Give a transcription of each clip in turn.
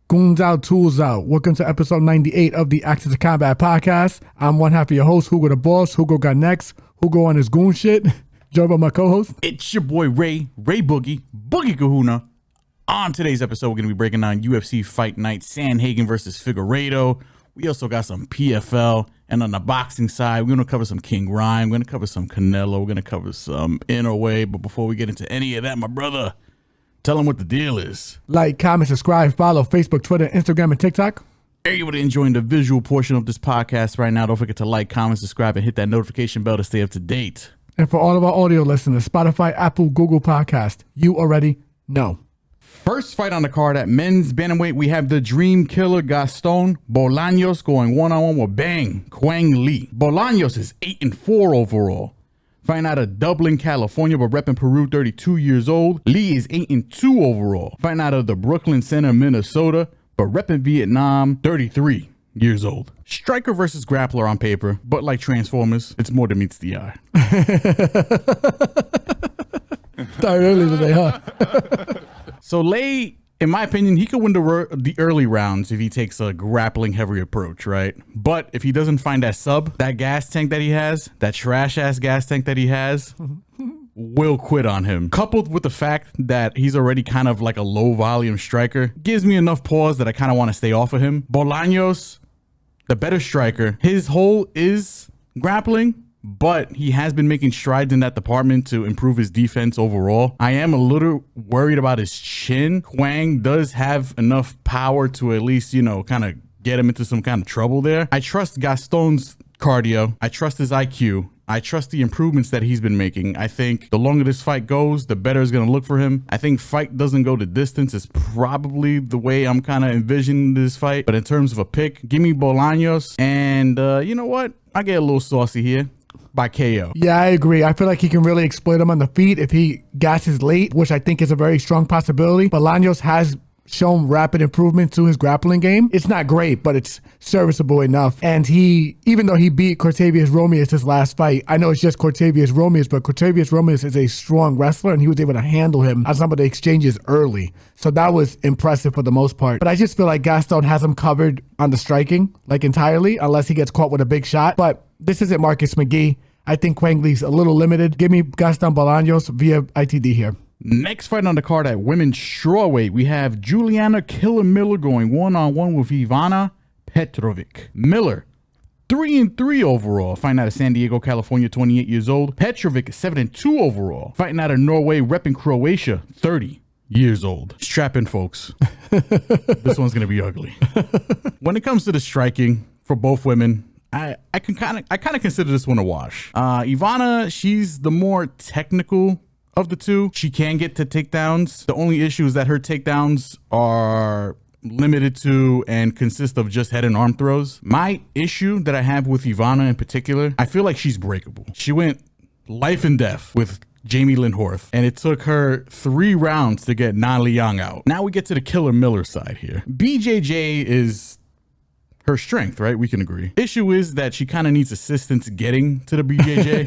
Goons out, tools out. Welcome to episode 98 of the Access to Combat podcast. I'm one half of your host, Hugo the Boss. Hugo got next. Hugo on his goon shit. Joined by my co-host. It's your boy Ray Boogie Kahuna. On today's episode, we're going to be breaking down UFC Fight Night, Sandhagen versus Figueiredo. We also got some PFL. And on the boxing side, we're going to cover some King Ryan. We're going to cover some Canelo. We're going to cover some Inoue. But before we get into any of that, my brother, tell them what the deal is. Like, comment, subscribe, follow Facebook, Twitter, Instagram, and TikTok. Everybody enjoying the visual portion of this podcast right now, don't forget to like, comment, subscribe, and hit that notification bell to stay up to date. And for all of our audio listeners, Spotify, Apple, Google Podcast, you already know. First fight on the card at men's bantamweight, we have the Dream Killer Gaston Bolaños going one-on-one with Quang Lee. Bolaños is 8-4 overall. Fighting out of Dublin, California, but repping Peru, 32 years old. Lee is 8-2 overall. Fighting out of the Brooklyn Center, Minnesota, but repping Vietnam, 33 years old. Striker versus grappler on paper, but like Transformers, it's more than meets the eye. Started early today, huh? So Lay, in my opinion, he could win the early rounds if he takes a grappling heavy approach, right? But if he doesn't find that sub, that gas tank that he has, that trash ass gas tank that he has, will quit on him. Coupled with the fact that he's already kind of like a low volume striker, gives me enough pause that I kind of want to stay off of him. Bolaños, the better striker, his hole is grappling, but he has been making strides in that department to improve his defense overall. I am a little worried about his chin. Quang does have enough power to at least, kind of get him into some kind of trouble there. I trust Gaston's cardio. I trust his IQ. I trust the improvements that he's been making. I think the longer this fight goes, the better it's going to look for him. I think fight doesn't go the distance is probably the way I'm kind of envisioning this fight. But in terms of a pick, give me Bolaños. And you know what? I get a little saucy here. By KO. Yeah, I agree. I feel like he can really exploit him on the feet if he gasses late, which I think is a very strong possibility. Bolaños has shown rapid improvement to his grappling game. It's not great, but it's serviceable enough. And even though he beat Cortavius Romeus his last fight, I know it's just Cortavius Romeus, but Cortavius Romeus is a strong wrestler and he was able to handle him on some of the exchanges early. So that was impressive for the most part. But I just feel like Gaston has him covered on the striking, like entirely, unless he gets caught with a big shot. But this isn't Marcus McGee. I think Quang Lee's a little limited. Give me Gaston Bolaños via ITD here. Next fight on the card at women's strawweight, we have Juliana Killer Miller going one-on-one with Ivana Petrović. Miller, 3-3 overall, fighting out of San Diego, California, 28 years old. Petrović is 7-2 overall, fighting out of Norway, repping Croatia, 30 years old. Strap in, folks. This one's gonna be ugly. When it comes to the striking for both women, I kind of consider this one a wash. Ivana, she's the more technical of the two. She can get to takedowns. The only issue is that her takedowns are limited to and consist of just head and arm throws. My issue that I have with Ivana in particular, I feel like she's breakable. She went life and death with Jamie Lynn Horth, and it took her 3 rounds to get Na Liang out. Now we get to the Killer Miller side here. BJJ is her strength, right? We can agree. Issue is that she kind of needs assistance getting to the BJJ.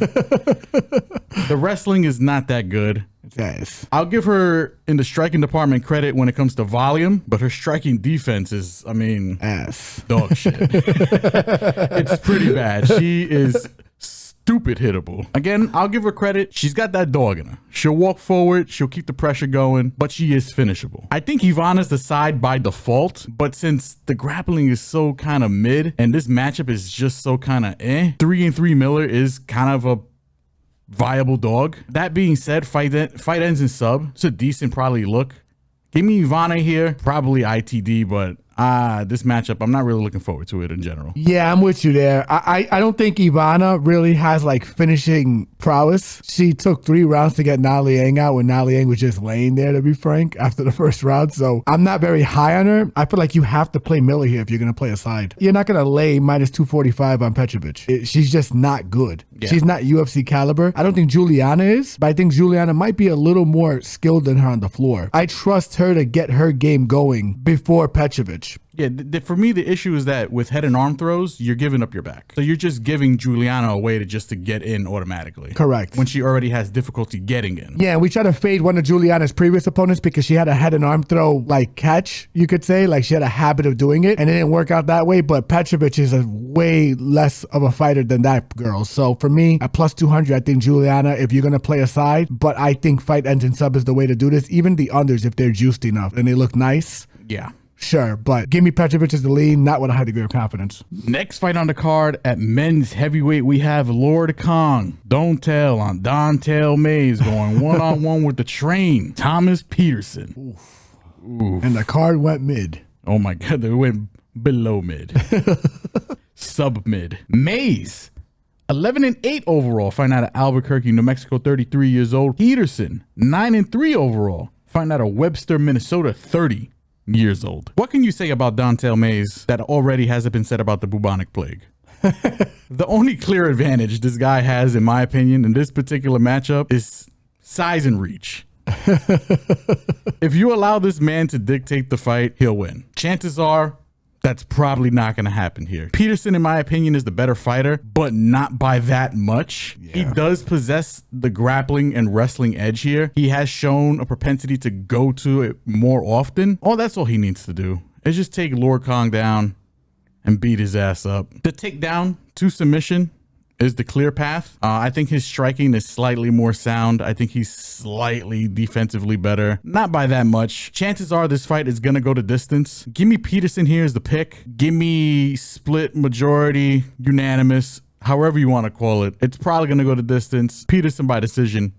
The wrestling is not that good. Yes. I'll give her in the striking department credit when it comes to volume, but her striking defense is, ass. Dog shit. It's pretty bad. She is stupid hittable. Again, I'll give her credit. She's got that dog in her. She'll walk forward. She'll keep the pressure going, but she is finishable. I think Ivana's the side by default, but since the grappling is so kind of mid and this matchup is just so kind of 3-3 Miller is kind of a viable dog. That being said, fight ends in sub. It's a decent probably look. Give me Ivana here, probably ITD, but this matchup, I'm not really looking forward to it in general. Yeah, I'm with you there. I don't think Ivana really has like finishing prowess. She took 3 rounds to get Na Liang out when Na Liang was just laying there, to be frank, after the first round. So I'm not very high on her. I feel like you have to play Miller here if you're going to play a side. You're not going to lay minus 245 on Petrović. She's just not good. Yeah. She's not UFC caliber. I don't think Juliana is, but I think Juliana might be a little more skilled than her on the floor. I trust her to get her game going before Petrović. Petrović. Yeah, for me, the issue is that with head and arm throws, you're giving up your back. So you're just giving Juliana a way to get in automatically. Correct. When she already has difficulty getting in. Yeah, and we tried to fade one of Juliana's previous opponents because she had a head and arm throw like catch, you could say. Like she had a habit of doing it, and it didn't work out that way. But Petrović is a way less of a fighter than that girl. So for me, at plus 200, I think Juliana, if you're going to play a side, but I think fight ends in sub is the way to do this. Even the unders, if they're juiced enough and they look nice. Yeah. Sure, but give me Petrović as the lead, not with a high degree of confidence. Next fight on the card at men's heavyweight, we have Lord Quang. Don't tell on Dontel Mays going one-on-one with the train, Thomas Petersen. Oof. And the card went mid. Oh my God, they went below mid. Sub-mid. Mays, 11-8 overall, fighting out of Albuquerque, New Mexico, 33 years old. Petersen, 9-3 overall, fighting out of Webster, Minnesota, 30 years old. What can you say about Dontel Mays that already hasn't been said about the bubonic plague? The only clear advantage this guy has, in my opinion, in this particular matchup is size and reach. If you allow this man to dictate the fight, he'll win. Chances are that's probably not going to happen here. Petersen, in my opinion, is the better fighter, but not by that much. Yeah. He does possess the grappling and wrestling edge here. He has shown a propensity to go to it more often. That's all he needs to do is just take Lord Quang down and beat his ass up. The takedown to submission is the clear path. I think his striking is slightly more sound. I think he's slightly defensively better. Not by that much. Chances are this fight is going to go to distance. Give me Petersen here as the pick. Give me split majority, unanimous, however you want to call it. It's probably going to go to distance. Petersen by decision.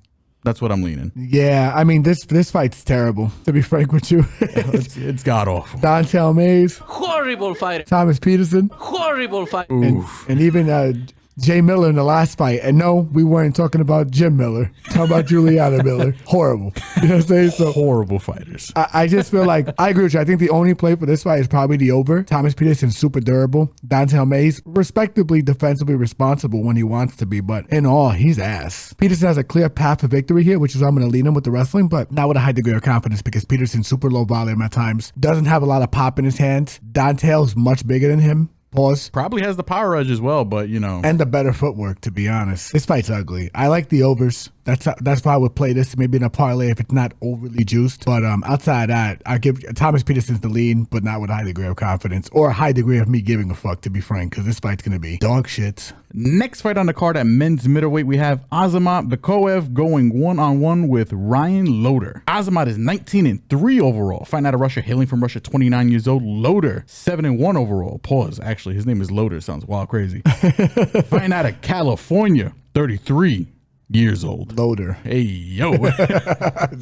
That's what I'm leaning. Yeah, I mean, this fight's terrible, to be frank with you. It's god-awful. Dontel Mays. Horrible fight. Thomas Petersen. Horrible fight. And even Jay Miller in the last fight. And no, we weren't talking about Jim Miller. Talking about Juliana Miller. Horrible. You know what I'm saying? So horrible fighters. I just feel like, I agree with you. I think the only play for this fight is probably the over. Thomas Petersen, super durable. Dontel Mays, respectively defensively responsible when he wants to be. But in all, he's ass. Petersen has a clear path to victory here, which is why I'm going to lean him with the wrestling, but not with a high degree of confidence because Petersen's super low volume at times. Doesn't have a lot of pop in his hands. Dontel's much bigger than him. Pause. Probably has the power edge as well, but you know. And the better footwork, to be honest. This fight's ugly. I like the overs. That's why I would play this maybe in a parlay if it's not overly juiced. But outside that, I give Thomas Petersen's the lead, but not with a high degree of confidence or a high degree of me giving a fuck, to be frank, because this fight's going to be dog shit. Next fight on the card at men's middleweight, we have Azamat Bekoev going one-on-one with Ryan Loder. Azamat is 19-3 overall. Fighting out of Russia, hailing from Russia, 29 years old. Loder, 7-1 overall. Pause. Actually, his name is Loder. Sounds wild crazy. Fighting out of California, 33 years old. Loder. Hey, yo.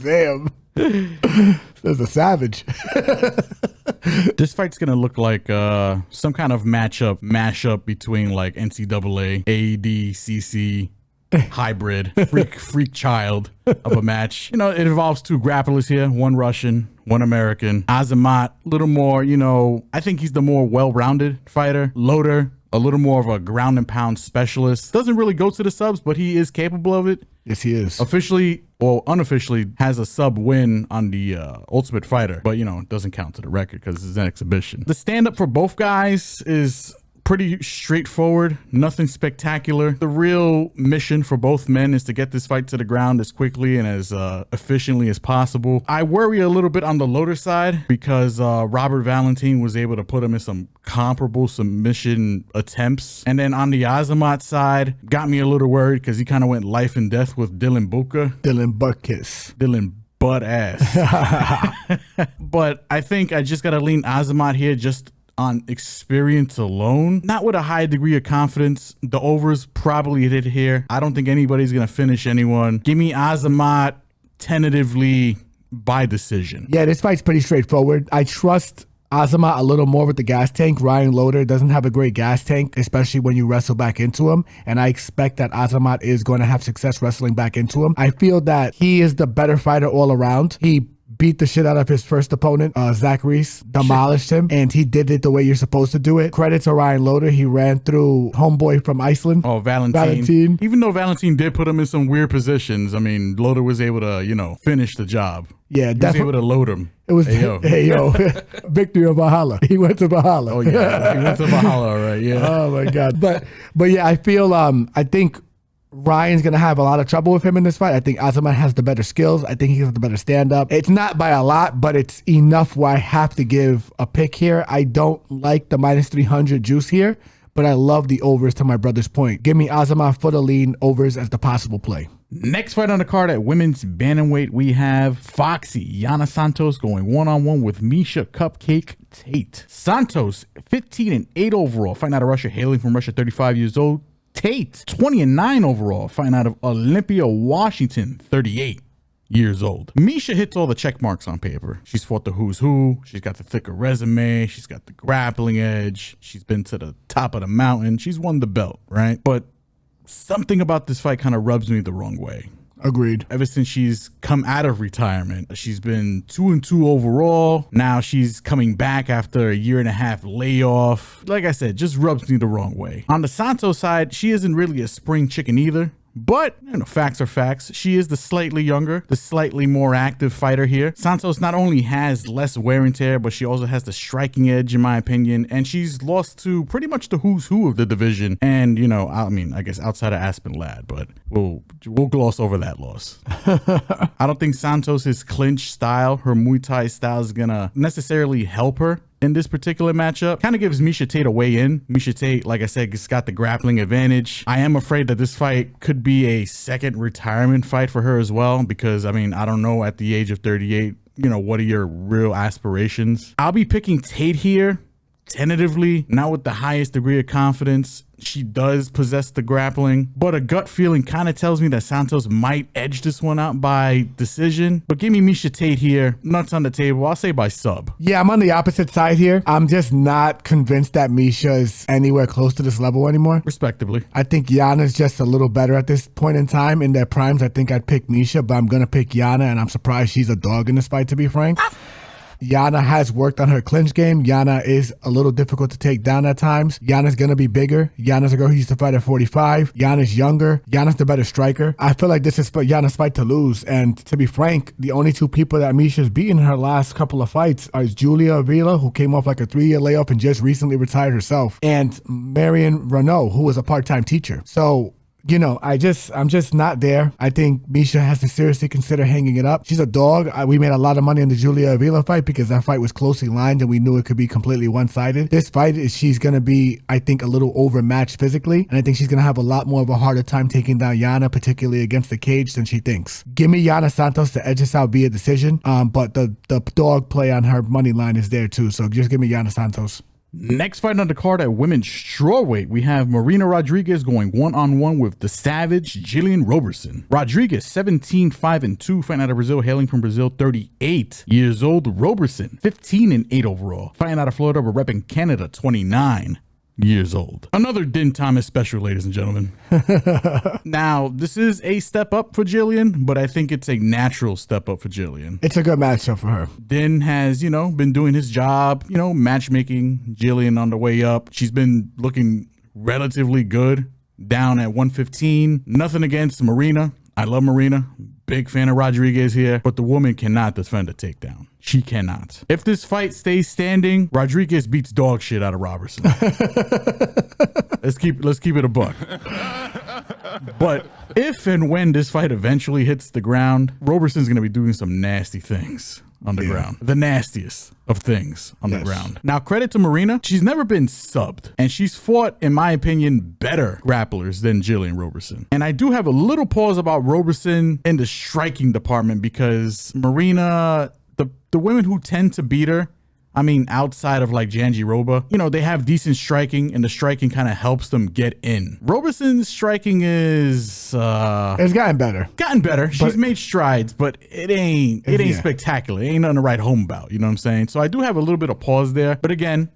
Damn. That's a savage. This fight's gonna look like some kind of mashup between like NCAA, ADCC, hybrid, freak child of a match. You know, it involves two grapplers here, one Russian, one American. Azamat, a little more, you know, I think he's the more well-rounded fighter. Loder, a little more of a ground and pound specialist. Doesn't really go to the subs, but he is capable of it. Yes, he is. Officially or unofficially has a sub win on the Ultimate Fighter, but you know, it doesn't count to the record because it's an exhibition. The stand-up for both guys is pretty straightforward, nothing spectacular. The real mission for both men is to get this fight to the ground as quickly and as efficiently as possible. I worry a little bit on the Loder side because Robert Valentin was able to put him in some comparable submission attempts. And then on the Azamat side, got me a little worried because he kind of went life and death with Dylan Buka. Dylan Buttkiss. Dylan butt ass. But I think I just got to lean Azamat here just on experience alone, not with a high degree of confidence. The overs probably hit here. I don't think anybody's gonna finish anyone. Give me Azamat tentatively by decision. Yeah, this fight's pretty straightforward. I trust Azamat a little more with the gas tank. Ryan Loder doesn't have a great gas tank, especially when you wrestle back into him. And I expect that Azamat is going to have success wrestling back into him. I feel that he is the better fighter all around. He beat the shit out of his first opponent, Zach Reese, demolished him, and he did it the way you're supposed to do it. Credit to Ryan Loder. He ran through homeboy from Iceland. Oh, Valentin. Even though Valentin did put him in some weird positions, I mean, Loder was able to, you know, finish the job. Yeah, he was able to load him. It was Hey, yo. hey yo, victory of Valhalla. He went to Valhalla. Oh yeah, he went to Valhalla, all right? Yeah. Oh my God. But yeah, I feel I think Ryan's gonna have a lot of trouble with him in this fight. I think Azamat has the better skills. I think he has the better stand up. It's not by a lot, but it's enough where I have to give a pick here. I don't like the -300 juice here, but I love the overs to my brother's point. Give me Azamat for the lean overs as the possible play. Next fight on the card at women's bantamweight, we have Foxy Yana Santos going one-on-one with Miesha Cupcake Tate. Santos, 15-8 overall, fighting out of Russia, hailing from Russia, 35 years old. Tate, 20-9 overall, fighting out of Olympia, Washington, 38 years old. Miesha hits all the check marks on paper. She's fought the who's who. She's got the thicker resume. She's got the grappling edge. She's been to the top of the mountain. She's won the belt, right? But something about this fight kind of rubs me the wrong way. Agreed. Ever since she's come out of retirement, she's been 2-2 overall. Now she's coming back after a 1.5 year layoff. Like I said, just rubs me the wrong way. On the Santos side, she isn't really a spring chicken either. But, you know, facts are facts. She is the slightly younger, the slightly more active fighter here. Santos not only has less wear and tear, but she also has the striking edge, in my opinion. And she's lost to pretty much the who's who of the division. And, you know, I mean, I guess outside of Aspen Ladd, but we'll gloss over that loss. I don't think Santos's clinch style, her Muay Thai style, is gonna necessarily help her in this particular matchup. Kind of gives Miesha Tate a way in. Miesha Tate, like I said, has got the grappling advantage. I am afraid that this fight could be a second retirement fight for her as well, because I mean, I don't know, at the age of 38, you know, what are your real aspirations? I'll be picking Tate here, tentatively, not with the highest degree of confidence. She does possess the grappling, but a gut feeling kind of tells me that Santos might edge this one out by decision. But give me Miesha Tate here, nuts on the table. I'll say by sub. Yeah, I'm on the opposite side here. I'm just not convinced that Miesha is anywhere close to this level anymore. Respectively. I think Yana's just a little better at this point in time. In their primes, I think I'd pick Miesha, but I'm going to pick Yana, and I'm surprised she's a dog in this fight, to be frank. Yana has worked on her clinch game. Yana is a little difficult to take down at times. Yana's going to be bigger. Yana's a girl who used to fight at 45. Yana's younger. Yana's the better striker. I feel like this is Yana's fight to lose. And to be frank, the only two people that Miesha's beaten in her last couple of fights are Julia Avila, who came off like a 3-year layoff and just recently retired herself, and Marion Renault, who was a part-time teacher. So, you know, I'm just not there. I think Miesha has to seriously consider hanging it up. She's a dog. We made a lot of money in the Julia Avila fight because that fight was closely lined and we knew it could be completely one-sided. This fight she's going to be, I think, a little overmatched physically, and I think she's going to have a lot more of a harder time taking down Yana, particularly against the cage, than she thinks. Give me Yana Santos to edge this out via decision, but the dog play on her money line is there too, so just give me Yana Santos. Next fight on the card at women's strawweight, we have Marina Rodriguez going one-on-one with the Savage Gillian Robertson. Rodriguez, 17-5-2, fighting out of Brazil, hailing from Brazil, 38 years old. Robertson, 15-8 overall, fighting out of Florida, but repping Canada, 29 years old. Another Din Thomas special, ladies and gentlemen. Now, this is a step up for Gillian, but I think it's a natural step up for Gillian. It's a good matchup for her. Din has, you know, been doing his job, you know, matchmaking. Gillian on the way up. She's been looking relatively good, down at 115. Nothing against Marina. I love Marina. Big fan of Rodriguez here, but the woman cannot defend a takedown. She cannot. If this fight stays standing, Rodriguez beats dog shit out of Robertson. Let's keep it a buck. But if and when this fight eventually hits the ground, Robertson's going to be doing some nasty things on the ground. The nastiest of things on the ground. Now, credit to Marina. She's never been subbed, and she's fought, in my opinion, better grapplers than Gillian Robertson. And I do have a little pause about Robertson in the striking department, because Marina, the women who tend to beat her, I mean, outside of like Janji Roba, you know, they have decent striking, and the striking kind of helps them get in. Robertson's striking is it's gotten better. She's made strides, but it ain't spectacular. It ain't nothing to write home about. You know what I'm saying? So I do have a little bit of pause there. But again,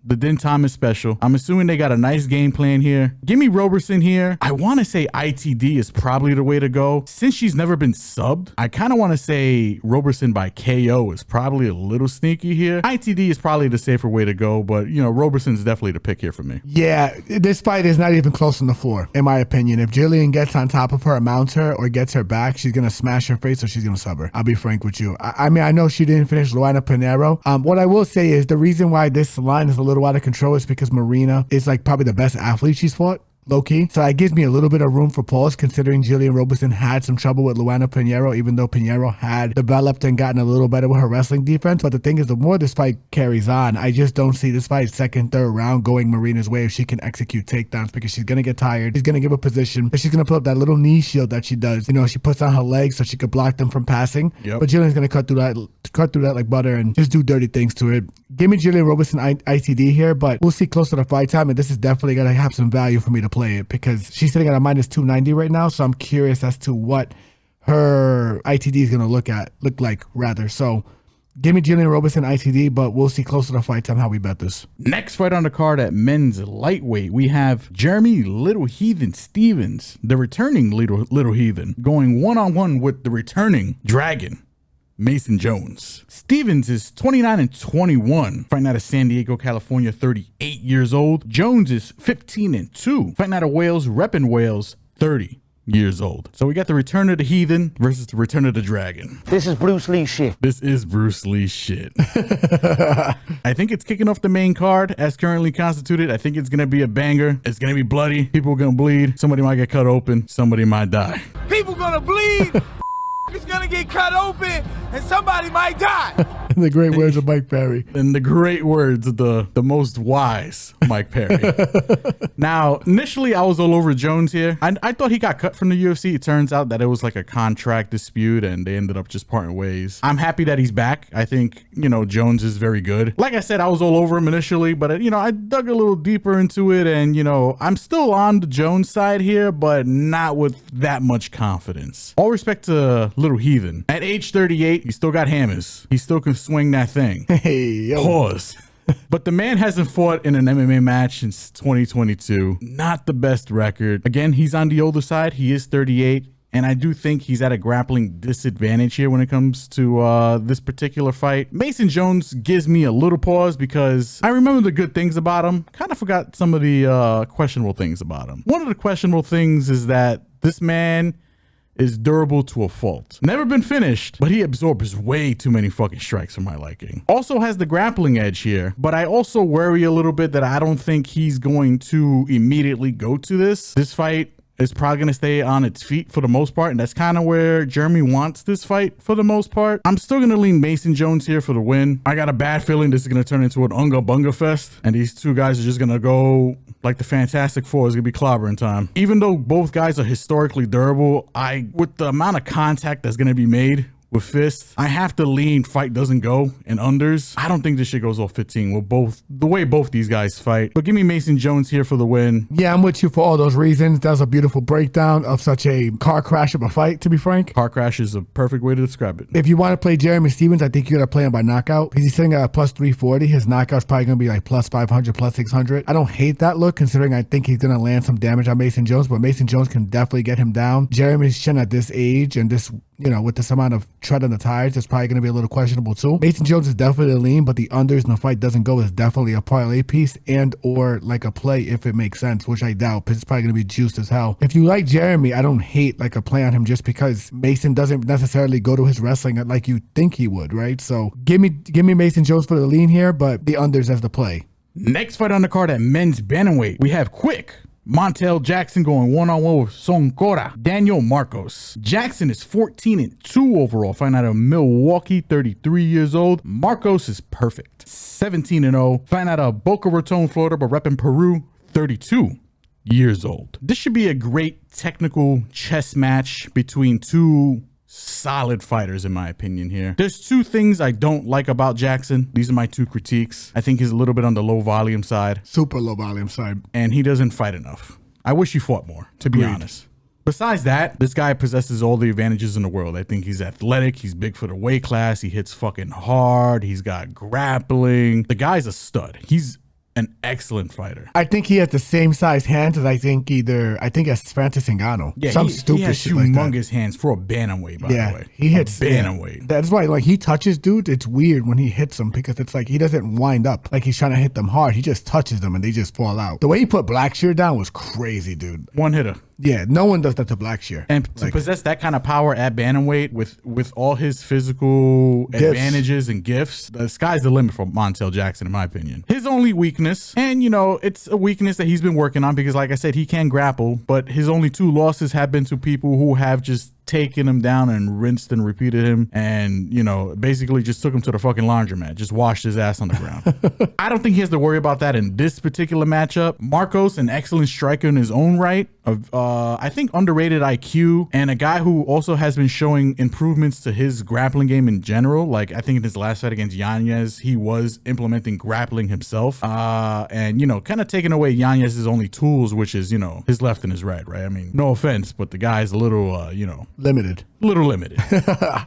the Din Thomas special. I'm assuming they got a nice game plan here. Give me Robertson here. I want to say ITD is probably the way to go. Since she's never been subbed, I kind of want to say Robertson by KO is probably a little sneaky here. ITD is probably the safer way to go, but you know, Robertson's definitely the pick here for me. Yeah, this fight is not even close on the floor, in my opinion. If Gillian gets on top of her and mounts her or gets her back, she's going to smash her face or she's going to sub her. I'll be frank with you. I mean, I know she didn't finish Luana Pinheiro. What I will say is the reason why this line is a little out of control is because Marina is like probably the best athlete she's fought. Low key. So that gives me a little bit of room for pause considering Gillian Robertson had some trouble with Luana Pinheiro, even though Pinheiro had developed and gotten a little better with her wrestling defense. But the thing is, the more this fight carries on, I just don't see this fight second, third round going Marina's way if she can execute takedowns because she's going to get tired. She's going to give a position and she's going to put up that little knee shield that she does. You know, she puts on her legs so she could block them from passing. Yep. But Gillian's going to cut through that like butter and just do dirty things to it. Give me Gillian Robertson ITD here, but we'll see close to the fight time. And this is definitely going to have some value for me to play it because she's sitting at a minus 290 right now. So I'm curious as to what her ITD is going to look like. So give me Gillian Robertson ITD, but we'll see close to the fight time how we bet this. Next fight on the card at men's lightweight, we have Jeremy Little Heathen Stevens, the returning Little Heathen, going one-on-one with the returning Dragon, Mason Jones. Stevens is 29-21, fighting out of San Diego, California, 38 years old. Jones is 15-2, fighting out of Wales, repping Wales, 30 years old. So we got the return of the Heathen versus the return of the Dragon. This is Bruce Lee shit. This is Bruce Lee shit. I think it's kicking off the main card as currently constituted. I think it's going to be a banger. It's going to be bloody. People are going to bleed. Somebody might get cut open. Somebody might die. People gonna bleed. It's gonna get cut open and somebody might die. In the great words of Mike Perry. In the great words of the most wise Mike Perry. Now, initially I was all over Jones here. I thought he got cut from the UFC. It turns out that it was like a contract dispute and they ended up just parting ways. I'm happy that he's back. I think, you know, Jones is very good. Like I said, I was all over him initially, but you know, I dug a little deeper into it and, you know, I'm still on the Jones side here, but not with that much confidence. All respect to Little Heathen. At age 38, he still got hammers. He still can swing that thing. Hey, yo. Pause. But the man hasn't fought in an MMA match since 2022. Not the best record. Again, he's on the older side. He is 38. And I do think he's at a grappling disadvantage here when it comes to this particular fight. Mason Jones gives me a little pause because I remember the good things about him. Kind of forgot some of the questionable things about him. One of the questionable things is that this man is durable to a fault. Never been finished, but he absorbs way too many fucking strikes for my liking. Also has the grappling edge here, but I also worry a little bit that I don't think he's going to immediately go to this. This fight is probably going to stay on its feet for the most part, and that's kind of where Jeremy wants this fight for the most part. I'm still going to lean Mason Jones here for the win. I got a bad feeling this is going to turn into an Unga Bunga fest, and these two guys are just going to go like the Fantastic Four. Is going to be clobbering time. Even though both guys are historically durable, with the amount of contact that's going to be made with fists, I have to lean fight doesn't go and unders. I don't think this shit goes off 15 with the way both these guys fight. But give me Mason Jones here for the win. Yeah, I'm with you for all those reasons. That was a beautiful breakdown of such a car crash of a fight, to be frank. Car crash is a perfect way to describe it. If you want to play Jeremy Stevens, I think you got to play him by knockout. He's sitting at a plus 340. His knockout's probably going to be like plus 500, plus 600. I don't hate that look considering I think he's going to land some damage on Mason Jones, but Mason Jones can definitely get him down. Jeremy's chin at this age and this, you know, with this amount of tread on the tires, it's probably going to be a little questionable too. Mason Jones is definitely a lean, but the unders in the fight doesn't go is definitely a parlay piece and or like a play if it makes sense, which I doubt because it's probably going to be juiced as hell. If you like Jeremy, I don't hate like a play on him just because Mason doesn't necessarily go to his wrestling like you think he would, right? So give me Mason Jones for the lean here, but the unders as the play. Next fight on the card at men's bantamweight, we have Quick Montel Jackson going one-on-one with Soncora Daniel Marcos. Jackson is 14-2 overall, fighting out of Milwaukee, 33 years old. Marcos is perfect, 17-0, fighting out of Boca Raton, Florida, but repping Peru, 32 years old. This should be a great technical chess match between two solid fighters, in my opinion here. There's two things I don't like about Jackson. These are my two critiques. I think he's a little bit on the low volume side. Super low volume side. And he doesn't fight enough. I wish he fought more, to be honest. Besides that, this guy possesses all the advantages in the world. I think he's athletic. He's big for the weight class. He hits fucking hard. He's got grappling. The guy's a stud. He's an excellent fighter. I think he has the same size hands as I think as Francis Ngannou. Yeah, Some he stupid has shit like that. humongous hands for a bantamweight, by the way. He hits bantamweight. That's why, like, he touches dudes. It's weird when he hits them because it's like he doesn't wind up like he's trying to hit them hard. He just touches them and they just fall out. The way he put Blackshear down was crazy, dude. One hitter. Yeah, no one does that to Blackshear. And to possess that kind of power at bantamweight with all his physical advantages and gifts, the sky's the limit for Montel Jackson, in my opinion. His only weakness, and it's a weakness that he's been working on because, like I said, he can grapple, but his only 2 losses have been to people who have just taken him down and rinsed and repeated him and, basically just took him to the fucking laundromat, just washed his ass on the ground. I don't think he has to worry about that in this particular matchup. Marcos, an excellent striker in his own right, I think underrated IQ, and a guy who also has been showing improvements to his grappling game in general. Like, I think in his last fight against Yanez, he was implementing grappling himself, and, kind of taking away Yanez's only tools, which is, his left and his right, right? I mean, no offense, but the guy's a little, Limited.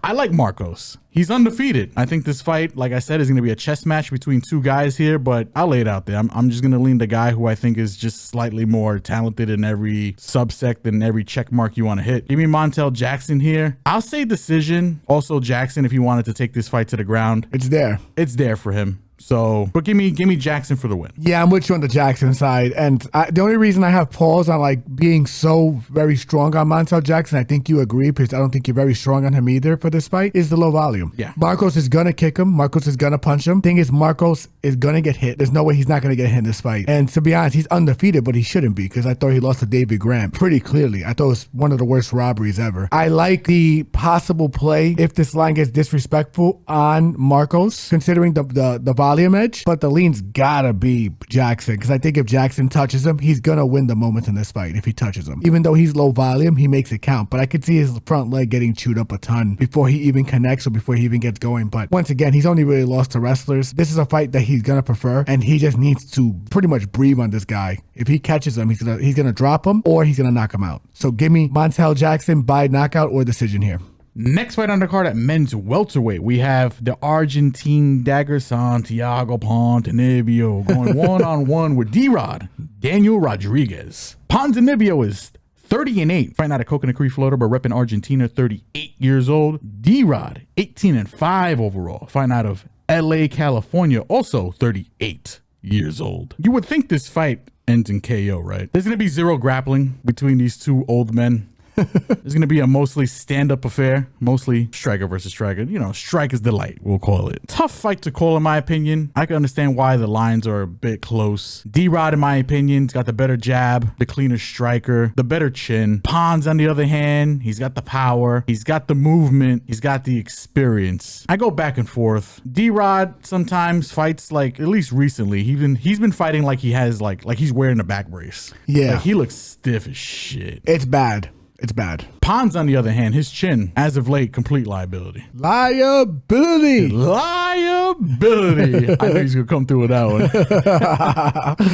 I like Marcos. He's undefeated. I think this fight, like I said, is going to be a chess match between 2 guys here, but I'll lay it out there. I'm just going to lean the guy who I think is just slightly more talented in every subsect and every check mark you want to hit. Give me Montel Jackson here. I'll say decision. Also Jackson, if he wanted to take this fight to the ground. It's there. It's there for him. So, but give me Jackson for the win. Yeah, I'm with you on the Jackson side. And the only reason I have pause on like being so very strong on Montel Jackson, I think you agree, because I don't think you're very strong on him either for this fight, is the low volume. Yeah. Marcos is going to kick him. Marcos is going to punch him. Thing is, Marcos is going to get hit. There's no way he's not going to get hit in this fight. And to be honest, he's undefeated, but he shouldn't be, because I thought he lost to David Graham pretty clearly. I thought it was one of the worst robberies ever. I like the possible play if this line gets disrespectful on Marcos, considering the volume edge, but the lean's gotta be Jackson, because I think if Jackson touches him, he's gonna win the moment in this fight if he touches him. Even though he's low volume, he makes it count, but I could see his front leg getting chewed up a ton before he even connects or before he even gets going. But once again, he's only really lost to wrestlers. This is a fight that he's gonna prefer, and he just needs to pretty much breathe on this guy. If he catches him, he's gonna drop him or he's gonna knock him out. So give me Montel Jackson by knockout or decision here. Next fight on the card at men's welterweight, we have the Argentine dagger Santiago Ponzinibbio going one-on-one with D-Rod, Daniel Rodriguez. Ponzinibbio is 30-8, fighting out of Coconut Creek, Florida, but repping Argentina, 38 years old. D-Rod, 18-5 overall, fighting out of LA, California, also 38 years old. You would think this fight ends in KO, right? There's going to be 0 grappling between these 2 old men. It's going to be a mostly stand-up affair, mostly striker versus striker. Striker's delight, we'll call it. Tough fight to call, in my opinion. I can understand why the lines are a bit close. D-Rod, in my opinion, has got the better jab, the cleaner striker, the better chin. Pons, on the other hand, he's got the power, he's got the movement, he's got the experience. I go back and forth. D-Rod sometimes fights, like, at least recently, he's been fighting like he has, like he's wearing a back brace. Yeah. Like, he looks stiff as shit. It's bad. It's bad. Pons, on the other hand, his chin, as of late, complete liability. Liability. Liability. I think he's going to come through with that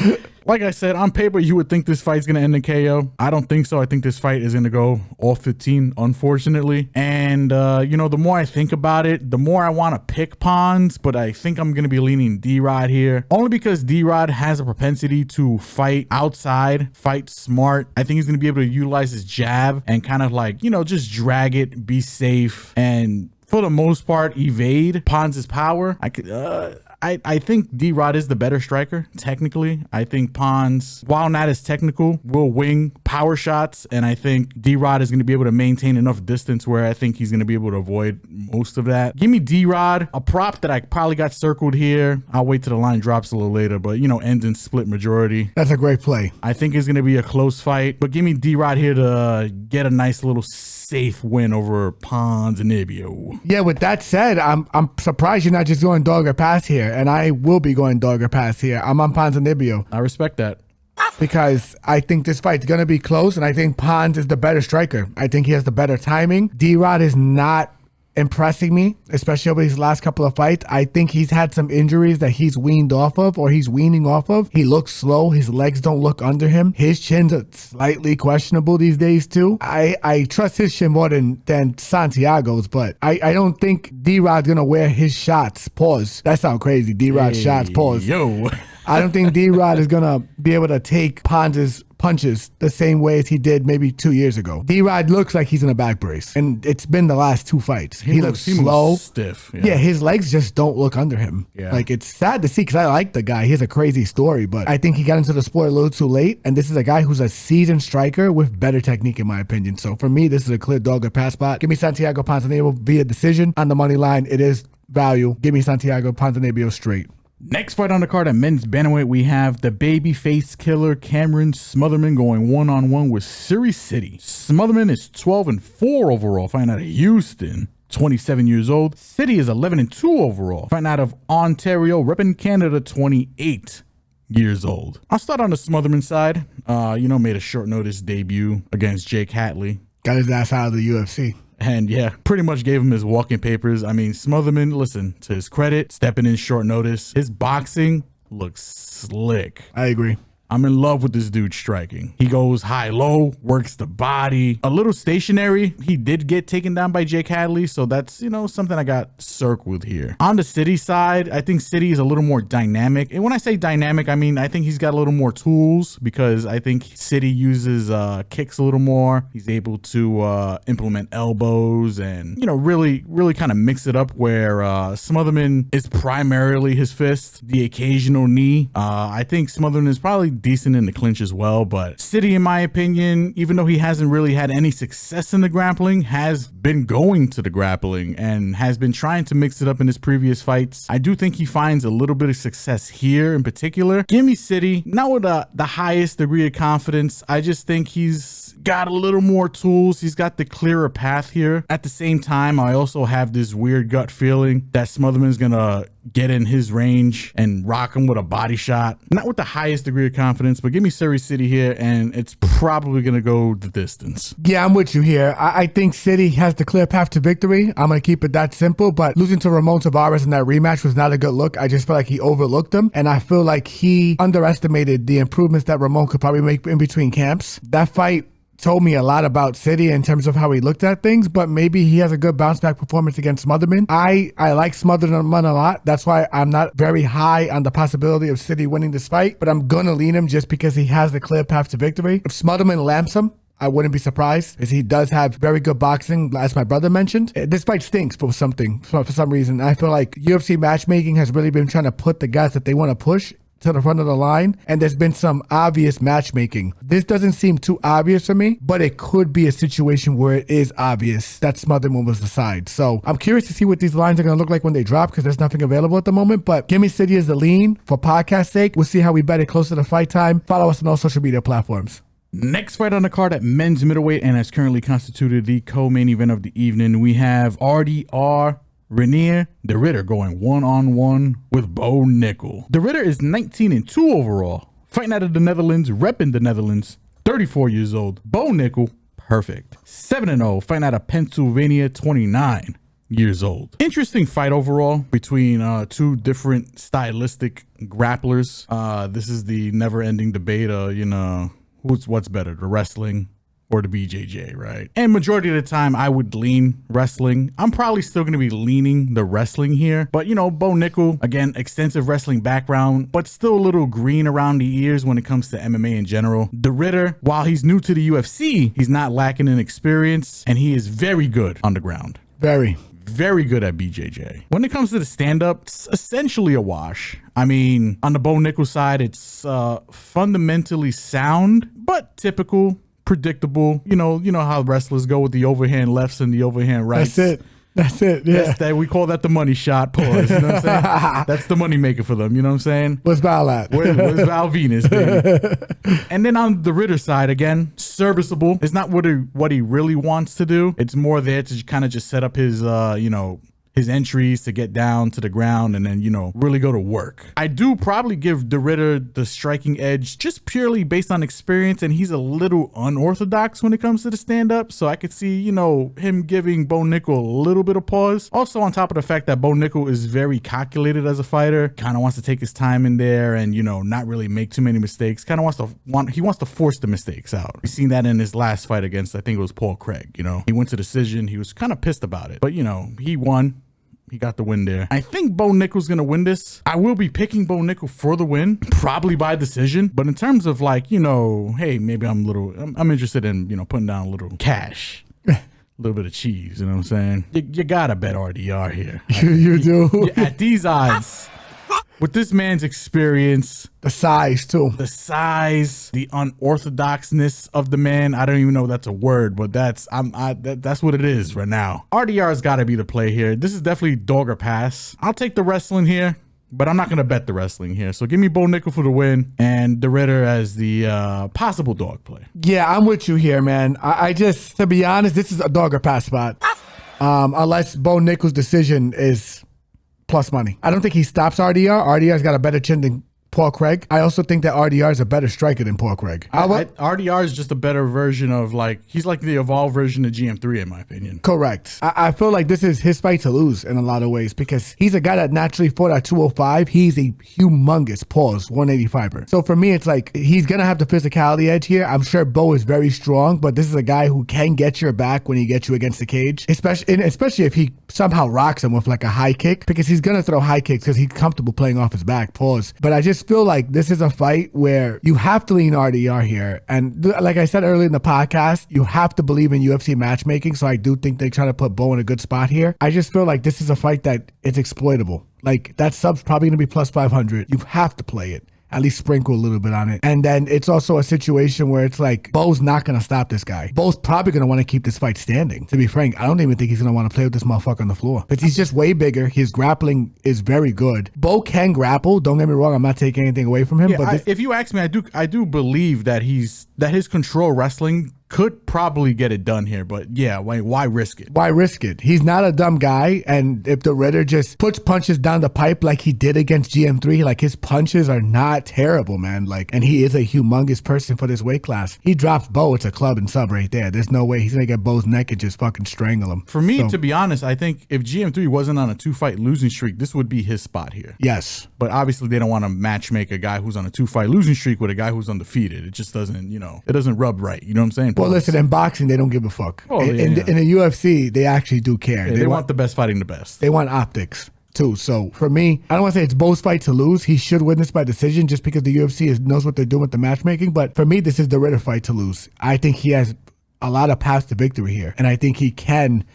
one. Like I said, on paper, you would think this fight's going to end in KO. I don't think so. I think this fight is going to go all 15, unfortunately. And, the more I think about it, the more I want to pick Pons, but I think I'm going to be leaning D-Rod here. Only because D-Rod has a propensity to fight outside, fight smart. I think he's going to be able to utilize his jab and kind of like, just drag it, be safe, and for the most part, evade Pons' power. I think D-Rod is the better striker, technically. I think Pons, while not as technical, will wing power shots, and I think D-Rod is going to be able to maintain enough distance where I think he's going to be able to avoid most of that. Give me D-Rod, a prop that I probably got circled here. I'll wait till the line drops a little later, but, ends in split majority. That's a great play. I think it's going to be a close fight, but give me D-Rod here to get a nice little safe win over Ponzinibbio. Yeah, with that said, I'm surprised you're not just going dog or pass here, and I will be going dog or pass here. I'm on Ponzinibbio. I respect that. Because I think this fight's going to be close, and I think Pons is the better striker. I think he has the better timing. D-Rod is not impressing me, especially over these last couple of fights. I think he's had some injuries that he's weaned off of, or he's weaning off of. He looks slow. His legs don't look under him. His chin's slightly questionable these days too. I trust his chin more than Santiago's, but I don't think D-Rod's gonna wear his shots. Pause. That sounds crazy. D-Rod shots. Pause. Yo. I don't think D-Rod is going to be able to take Ponz's punches the same way as he did maybe 2 years ago. D-Rod looks like he's in a back brace, and it's been the last 2 fights. He looks slow. Stiff. Yeah, his legs just don't look under him. Yeah. Like, it's sad to see because I like the guy. He has a crazy story, but I think he got into the sport a little too late, and this is a guy who's a seasoned striker with better technique, in my opinion. So for me, this is a clear dog or pass spot. Give me Santiago Ponzinibbio via decision on the money line. It is value. Give me Santiago Ponzinibbio straight. Next fight on the card at men's bantamweight, we have the babyface killer Cameron Smotherman going one-on-one with Sidey. Smotherman is 12-4 overall, fighting out of Houston, 27 years old. Sidey is 11-2 overall, fighting out of Ontario, repping Canada, 28 years old. I'll start on the Smotherman side. Made a short notice debut against Jake Hatley. Got his ass out of the UFC. And yeah, pretty much gave him his walking papers. I mean, Smotherman, listen, to his credit, stepping in short notice. His boxing looks slick. I agree. I'm in love with this dude striking. He goes high-low, works the body. A little stationary. He did get taken down by Jake Hatley, so that's, something I got circled here. On the Sidey side, I think Sidey is a little more dynamic. And when I say dynamic, I mean, I think he's got a little more tools because I think Sidey uses kicks a little more. He's able to implement elbows and, really kind of mix it up where Smotherman is primarily his fist, the occasional knee. I think Smotherman is probably decent in the clinch as well, but Sidey, in my opinion, even though he hasn't really had any success in the grappling, has been going to the grappling and has been trying to mix it up in his previous fights. I do think he finds a little bit of success here in particular. Give me Sidey, not with the highest degree of confidence. I just think he's got a little more tools. He's got the clearer path here. At the same time, I also have this weird gut feeling that Smotherman's gonna get in his range and rock him with a body shot. Not with the highest degree of confidence, but give me Sidey here, and it's probably gonna go the distance. Yeah, I'm with you here. I think Sidey has the clear path to victory. I'm gonna keep it that simple, but losing to Ramon Tavares in that rematch was not a good look. I just feel like he overlooked him, and I feel like he underestimated the improvements that Ramon could probably make in between camps. That fight told me a lot about Sidey in terms of how he looked at things, but maybe he has a good bounce back performance against Smotherman. I like Smotherman a lot. That's why I'm not very high on the possibility of Sidey winning this fight, but I'm gonna lean him just because he has the clear path to victory. If Smotherman lamps him, I wouldn't be surprised, as he does have very good boxing, as my brother mentioned. This fight stinks for some reason. I feel like UFC matchmaking has really been trying to put the guys that they want to push to the front of the line, and there's been some obvious matchmaking. This doesn't seem too obvious for me, but it could be a situation where it is obvious that Smotherman was the side. So I'm curious to see what these lines are going to look like when they drop, because there's nothing available at the moment. But give me Sidey as the lean for podcast sake. We'll see how we bet it closer to fight time. Follow us on all social media platforms. Next fight on the card at men's middleweight, and has currently constituted the co-main event of the evening, we have RDR Reinier de Ridder going one-on-one with Bo Nickel. De Ridder is 19-2 overall, fighting out of the Netherlands, repping the Netherlands, 34 years old. Bo Nickel, perfect, 7-0, fighting out of Pennsylvania, 29 years old. Interesting fight overall between two different stylistic grapplers. This is the never-ending debate, what's better, the wrestling or the BJJ, right? And majority of the time, I would lean wrestling. I'm probably still going to be leaning the wrestling here. But, Bo Nickel, again, extensive wrestling background, but still a little green around the ears when it comes to MMA in general. De Ridder, while he's new to the UFC, he's not lacking in experience, and he is very good on the ground. Very good at BJJ. When it comes to the stand-up, it's essentially a wash. I mean, on the Bo Nickel side, it's fundamentally sound, but typical, predictable. You know how wrestlers go with the overhand lefts and the overhand rights. That's it. Yeah. We call that the money shot. Pause. You know what I'm saying? That's the money maker for them. You know what I'm saying? Where's Val at? Where's Val Venus, baby? And then on the Ridder side, again, serviceable. It's not what he really wants to do. It's more there to kind of just set up his, his entries to get down to the ground and then, really go to work. I do probably give De Ridder the striking edge just purely based on experience, and he's a little unorthodox when it comes to the stand-up, so I could see, him giving Bo Nickel a little bit of pause. Also, on top of the fact that Bo Nickel is very calculated as a fighter, kind of wants to take his time in there and, not really make too many mistakes. He wants to force the mistakes out. We've seen that in his last fight against, I think it was Paul Craig, he went to decision. He was kind of pissed about it, but, he won. He got the win there. I think Bo Nickel's going to win this. I will be picking Bo Nickel for the win, probably by decision. But in terms of like, you know, hey, maybe I'm interested in, you know, putting down a little cash. A little bit of cheese, you know what I'm saying? You gotta bet RDR here. You do? At these odds, with this man's experience, The size, too. the size, the unorthodoxness of the man. I don't even know if that's a word, but that's what it is right now. RDR's got to be the play here. This is definitely dog or pass. I'll take the wrestling here, but I'm not going to bet the wrestling here. So give me Bo Nickel for the win and the Ritter as the possible dog play. Yeah, I'm with you here, man. I just, to be honest, this is a dog or pass spot. Unless Bo Nickel's decision is plus money. I don't think he stops RDR. RDR's got a better chin than Paul Craig. I also think that RDR is a better striker than Paul Craig. RDR is just a better version of he's like the evolved version of GM3 in my opinion. Correct. I feel like this is his fight to lose in a lot of ways because he's a guy that naturally fought at 205. He's a humongous 185er. So for me, it's like he's going to have the physicality edge here. I'm sure Bo is very strong, but this is a guy who can get your back when he gets you against the cage, especially if he somehow rocks him with like a high kick because he's going to throw high kicks because he's comfortable playing off his back. But I just feel like this is a fight where you have to lean RDR here. And like I said earlier in the podcast, you have to believe in UFC matchmaking. So I do think they're trying to put Bo in a good spot here. I just feel like this is a fight that it's exploitable. Like that sub's probably going to be plus 500. You have to play it. At least sprinkle a little bit on it. And then it's also a situation where it's like, Bo's not going to stop this guy. Bo's probably going to want to keep this fight standing. To be frank, I don't even think he's going to want to play with this motherfucker on the floor. But he's just way bigger. His grappling is very good. Bo can grapple. Don't get me wrong. I'm not taking anything away from him. Yeah, but if you ask me, I do believe that his control wrestling could probably get it done here, but yeah, why risk it? Why risk it? He's not a dumb guy, and if the Ritter just puts punches down the pipe like he did against GM3, like his punches are not terrible, man. Like, and he is a humongous person for this weight class. He drops Bo, it's a club and sub right there. There's no way he's gonna get Bo's neck and just fucking strangle him. For me, to be honest, I think if GM3 wasn't on a 2-fight losing streak, this would be his spot here. Yes. But obviously they don't want to matchmake a guy who's on a 2-fight losing streak with a guy who's undefeated. It just doesn't, it doesn't rub right. You know what I'm saying? Well, listen, in boxing, they don't give a fuck. Oh, in the UFC, they actually do care. Yeah, they want the best fighting the best. They want optics too. So for me, I don't want to say it's Bo's fight to lose. He should win this by decision just because the UFC knows what they're doing with the matchmaking. But for me, this is the Ritter fight to lose. I think he has a lot of paths to victory here, and I think he can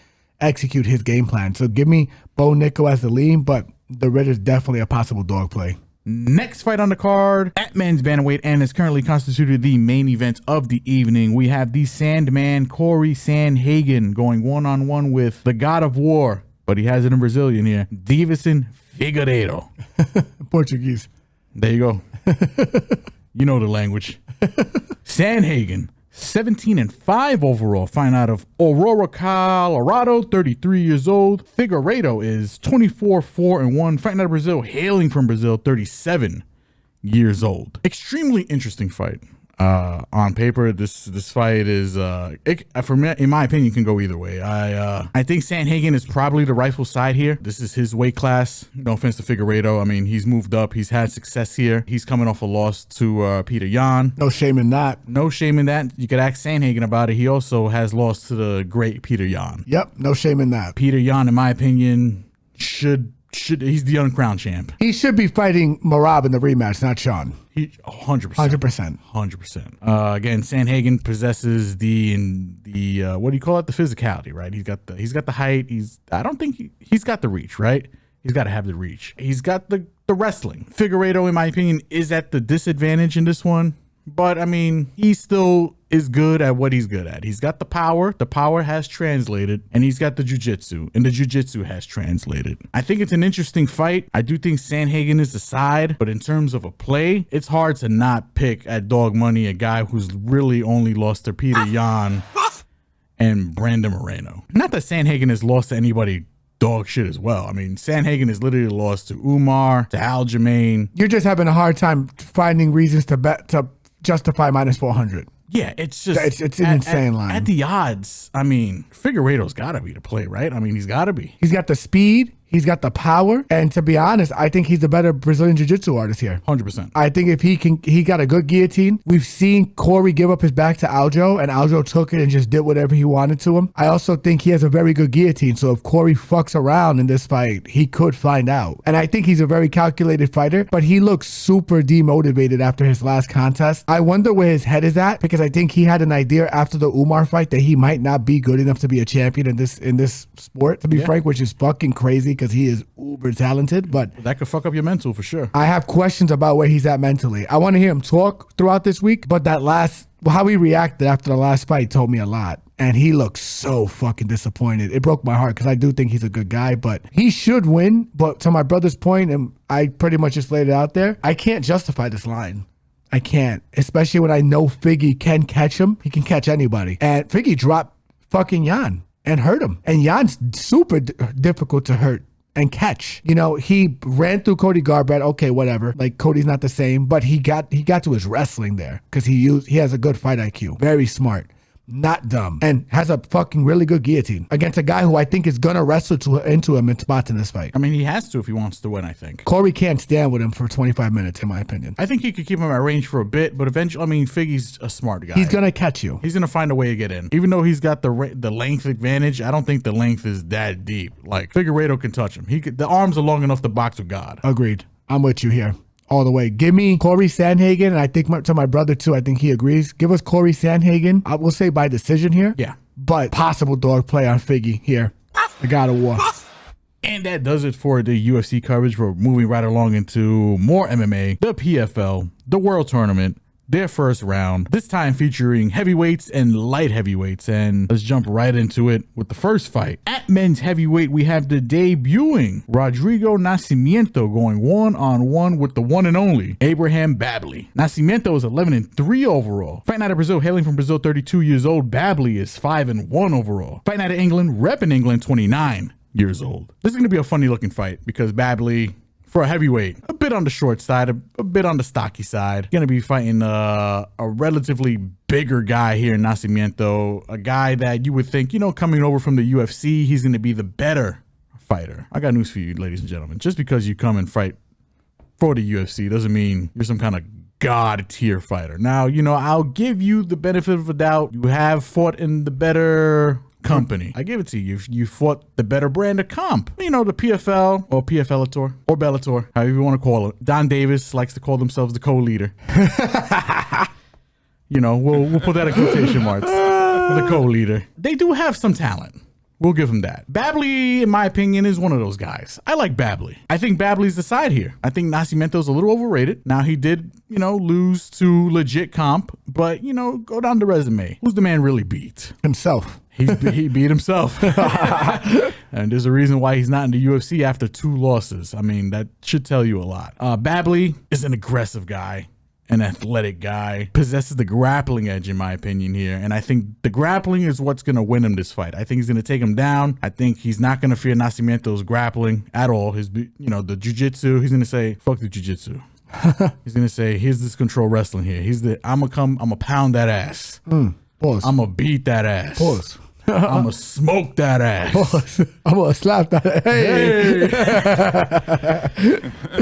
execute his game plan. So give me Bo Nickel as the lean, but the Ritter's definitely a possible dog play. Next fight on the card at men's bantamweight and is currently constituted the main event of the evening. We have the Sandman Corey Sandhagen going one-on-one with the God of War, but he has it in Brazilian here, Davison Figueiredo. Portuguese. There you go. You know the language. Sandhagen, 17-5 overall, fighting out of Aurora, Colorado, 33 years old. Figueiredo is 24-4-1, fighting out of Brazil, hailing from Brazil, 37 years old. Extremely interesting fight. On paper, this fight is for me, in my opinion, can go either way. I think Sandhagen is probably the rightful side here. This is his weight class. No offense to Figueiredo. I mean, he's moved up. He's had success here. He's coming off a loss to Peter Yan. No shame in that. No shame in that. You could ask Sandhagen about it. He also has lost to the great Peter Yan. Yep, no shame in that. Peter Yan, in my opinion, he's the uncrowned champ. He should be fighting Marab in the rematch, not Sean. 100%. 100%. 100%. Again, Sandhagen possesses the what do you call it? The physicality, right? He's got the height. I don't think he's got the reach, right? He's got to have the reach. He's got the wrestling. Figueiredo, in my opinion, is at the disadvantage in this one. But, I mean, he still is good at what he's good at. He's got the power. The power has translated. And he's got the jiu-jitsu. And the jiu-jitsu has translated. I think it's an interesting fight. I do think Sandhagen is the side. But in terms of a play, it's hard to not pick at dog money a guy who's really only lost to Peter Yan and Brandon Moreno. Not that Sandhagen has lost to anybody dog shit as well. I mean, Sandhagen has literally lost to Umar, to Aljamain. You're just having a hard time finding reasons to bet to justify minus 400. Yeah, it's just it's an insane line. At the odds, I mean, Figueiredo's got to be the play, right? I mean, he's got to be. He's got the speed. He's got the power. And to be honest, I think he's the better Brazilian Jiu-Jitsu artist here. 100%. I think if he got a good guillotine. We've seen Corey give up his back to Aljo, and Aljo took it and just did whatever he wanted to him. I also think he has a very good guillotine. So if Corey fucks around in this fight, he could find out. And I think he's a very calculated fighter, but he looks super demotivated after his last contest. I wonder where his head is at, because I think he had an idea after the Umar fight that he might not be good enough to be a champion in this sport, to be frank, which is fucking crazy because he is uber talented. But that could fuck up your mental for sure. I have questions about where he's at mentally. I want to hear him talk throughout this week, but how he reacted after the last fight told me a lot. And he looks so fucking disappointed. It broke my heart because I do think he's a good guy, but he should win. But to my brother's point, and I pretty much just laid it out there, I can't justify this line. I can't, especially when I know Figgy can catch him. He can catch anybody. And Figgy dropped fucking Jan and hurt him. And Jan's super difficult to hurt and catch. You know, he ran through Cody Garbrandt. Okay, whatever. Like, Cody's not the same, but he got to his wrestling there because he has a good fight IQ. Very smart. Not dumb, and has a fucking really good guillotine against a guy who I think is gonna wrestle into him in spots in this fight. I mean, he has to if he wants to win, I think. Corey can't stand with him for 25 minutes, in my opinion. I think he could keep him at range for a bit, but eventually, I mean, Figgy's a smart guy. He's gonna catch you. He's gonna find a way to get in. Even though he's got the length advantage, I don't think the length is that deep. Like, Figueiredo can touch him. The arms are long enough to box with God. Agreed. I'm with you here. All the way. Give me Corey Sandhagen, and I think to my brother too, I think he agrees. Give us Corey Sandhagen. I will say by decision here. Yeah. But possible dog play on Figgy here. The God of War. And that does it for the UFC coverage. We're moving right along into more MMA, the PFL, the World Tournament, their first round, this time featuring heavyweights and light heavyweights. And let's jump right into it with the first fight. At men's heavyweight, we have the debuting Rodrigo Nascimento going one-on-one with the one and only Abraham Babley. Nascimento is 11-3 overall. Fighting out of Brazil, hailing from Brazil, 32 years old. Babley is 5-1 overall. Fighting out of England, repping England, 29 years old. This is going to be a funny looking fight because Babley, for a heavyweight, a bit on the short side, a bit on the stocky side. Gonna be fighting a relatively bigger guy here in Nascimento, a guy that you would think, you know, coming over from the UFC, he's gonna be the better fighter. I got news for you, ladies and gentlemen. Just because you come and fight for the UFC doesn't mean you're some kind of god tier fighter. Now, you know, I'll give you the benefit of a doubt. You have fought in the better company. I give it to you. You fought the better brand of comp. You know, the PFL or PFLator or Bellator, however you want to call it. Don Davis likes to call themselves the co-leader. You know, we'll put that in quotation marks. The co-leader. They do have some talent. We'll give him that. Babley, in my opinion, is one of those guys. I like Babley. I think Babley's the side here. I think Nascimento's a little overrated. Now, he did, you know, lose to legit comp, but, you know, go down the resume. Who's the man really beat? Himself. He beat himself. And there's a reason why he's not in the UFC after 2 losses. I mean, that should tell you a lot. Babley is an aggressive guy, an athletic guy, possesses the grappling edge, in my opinion, here. And I think the grappling is what's going to win him this fight. I think he's going to take him down. I think he's not going to fear Nascimento's grappling at all. His, you know, the jiu-jitsu, he's going to say, fuck the jiu-jitsu. He's going to say, here's this control wrestling here. I'm going to pound that ass. Pause. I'm going to beat that ass. Pause. I'm going to smoke that ass. Pause. I'm going to slap that. Hey.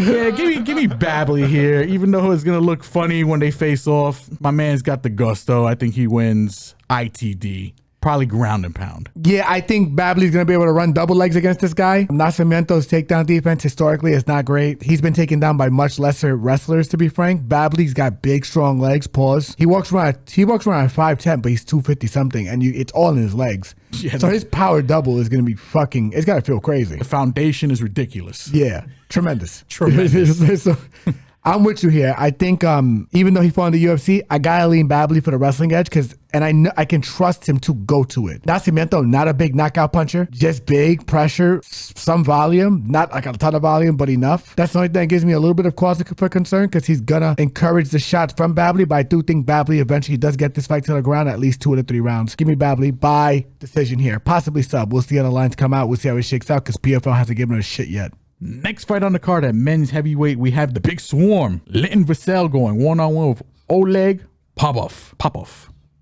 Yeah, give me Babley here. Even though it's going to look funny when they face off, my man's got the gusto. I think he wins ITD. Probably ground and pound. Yeah, I think Babley's going to be able to run double legs against this guy. Nascimento's takedown defense historically is not great. He's been taken down by much lesser wrestlers, to be frank. Babley's got big, strong legs. Pause. He walks around at 5'10", but he's 250 something, and it's all in his legs. Yeah, so his power double is going to be fucking, it's got to feel crazy. The foundation is ridiculous. Yeah, tremendous. Tremendous. So, I'm with you here. I think even though he fought in the UFC, I gotta lean Babley for the wrestling edge and I know I can trust him to go to it. Nascimento, not a big knockout puncher, just big pressure, some volume, not like a ton of volume, but enough. That's the only thing that gives me a little bit of cause for concern because he's gonna encourage the shots from Babley, but I do think Babley eventually does get this fight to the ground at least 2 of the 3 rounds. Give me Babley by decision here, possibly sub. We'll see how the lines come out. We'll see how it shakes out because PFL hasn't given us shit yet. Next fight on the card at men's heavyweight, we have the Big Swarm. Linton Vassell going one-on-one with Oleg Popov.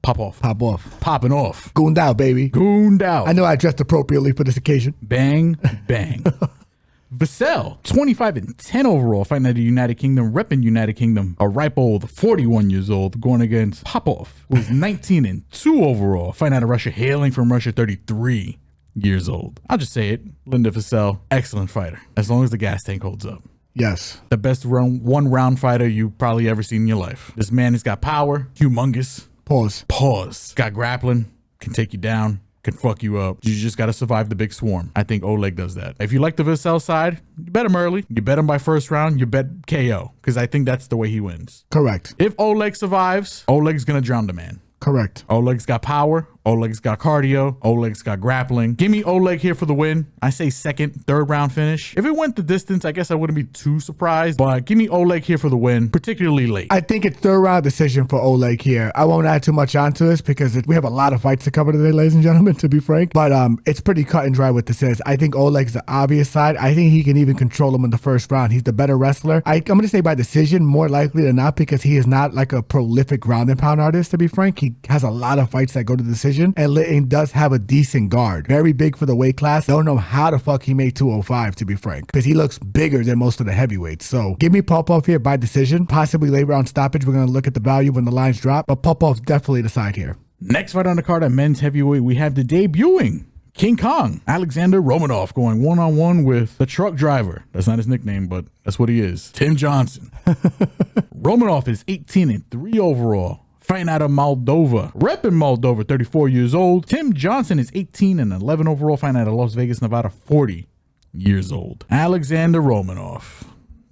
Popping off. Gooned out, baby. Gooned out. I know I dressed appropriately for this occasion. Bang, bang. Vassell, 25-10 overall, fighting out of the United Kingdom, repping United Kingdom. A ripe old 41 years old, going against Popov, who's 19-2 overall, fighting out of Russia, hailing from Russia, 33 years old. I'll just say it. Linda Vassell, excellent fighter, as long as the gas tank holds up. Yes. The best one-round fighter you probably ever seen in your life. This man has got power, humongous. Pause. Got grappling, can take you down, can fuck you up. You just got to survive the big swarm. I think Oleg does that. If you like the Vassell side, you bet him early. You bet him by first round. You bet KO, because I think that's the way he wins. Correct. If Oleg survives, Oleg's going to drown the man. Correct. Oleg's got power. Oleg's got cardio. Oleg's got grappling. Give me Oleg here for the win. I say second, third round finish. If it went the distance, I guess I wouldn't be too surprised, but give me Oleg here for the win, particularly late. I think it's third round decision for Oleg here. I won't add too much onto this because we have a lot of fights to cover today, ladies and gentlemen, to be frank, but it's pretty cut and dry what this is. I think Oleg's the obvious side. I think he can even control him in the first round. He's the better wrestler. I'm going to say by decision, more likely than not, because he is not like a prolific ground and pound artist, to be frank. He has a lot of fights that go to decision, and Litton does have a decent guard. Very big for the weight class. Don't know how the fuck he made 205, to be frank, because he looks bigger than most of the heavyweights. So give me Popov here by decision, possibly late round stoppage. We're going to look at the value when the lines drop, but Popov's definitely the side here. Next fight on the card at men's heavyweight, we have the debuting King Kong, Alexander Romanov, going one-on-one with the truck driver. That's not his nickname, but that's what he is. Tim Johnson. Romanov is 18-3 overall, fighting out of Moldova, repping Moldova, 34 years old. Tim Johnson is 18-11 overall, fighting out of Las Vegas, Nevada, 40 years old. Alexander Romanov,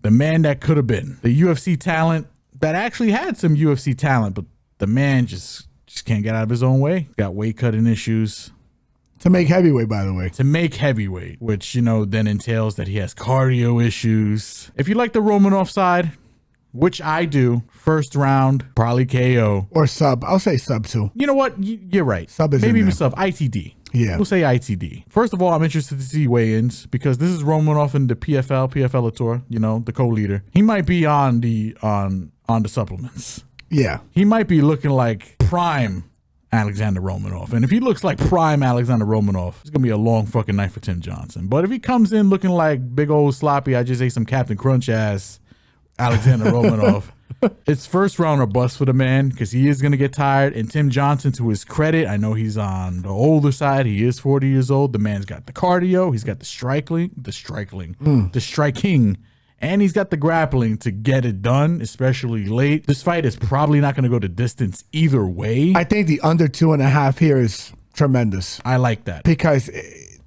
the man that could have been, the UFC talent that actually had some UFC talent, but the man just can't get out of his own way. Got weight cutting issues. To make heavyweight, by the way. To make heavyweight, which, you know, then entails that he has cardio issues. If you like the Romanov side, which I do, first round, probably KO. Or sub. I'll say sub too. You know what? You're right. Sub is maybe in even there. sub. ITD. Yeah. We'll say ITD. First of all, I'm interested to see weigh-ins because this is Romanov in the PFL Tour, you know, the co-leader. He might be on the supplements. Yeah. He might be looking like prime Alexander Romanov. And if he looks like prime Alexander Romanov, it's going to be a long fucking night for Tim Johnson. But if he comes in looking like big old sloppy, I just ate some Captain Crunch ass Alexander Romanov, it's first round or bust for the man because he is going to get tired. And Tim Johnson, to his credit, I know he's on the older side. He is 40 years old. The man's got the cardio. He's got the striking, and he's got the grappling to get it done, especially late. This fight is probably not going to go the distance either way. I think the under 2.5 here is tremendous. I like that. Because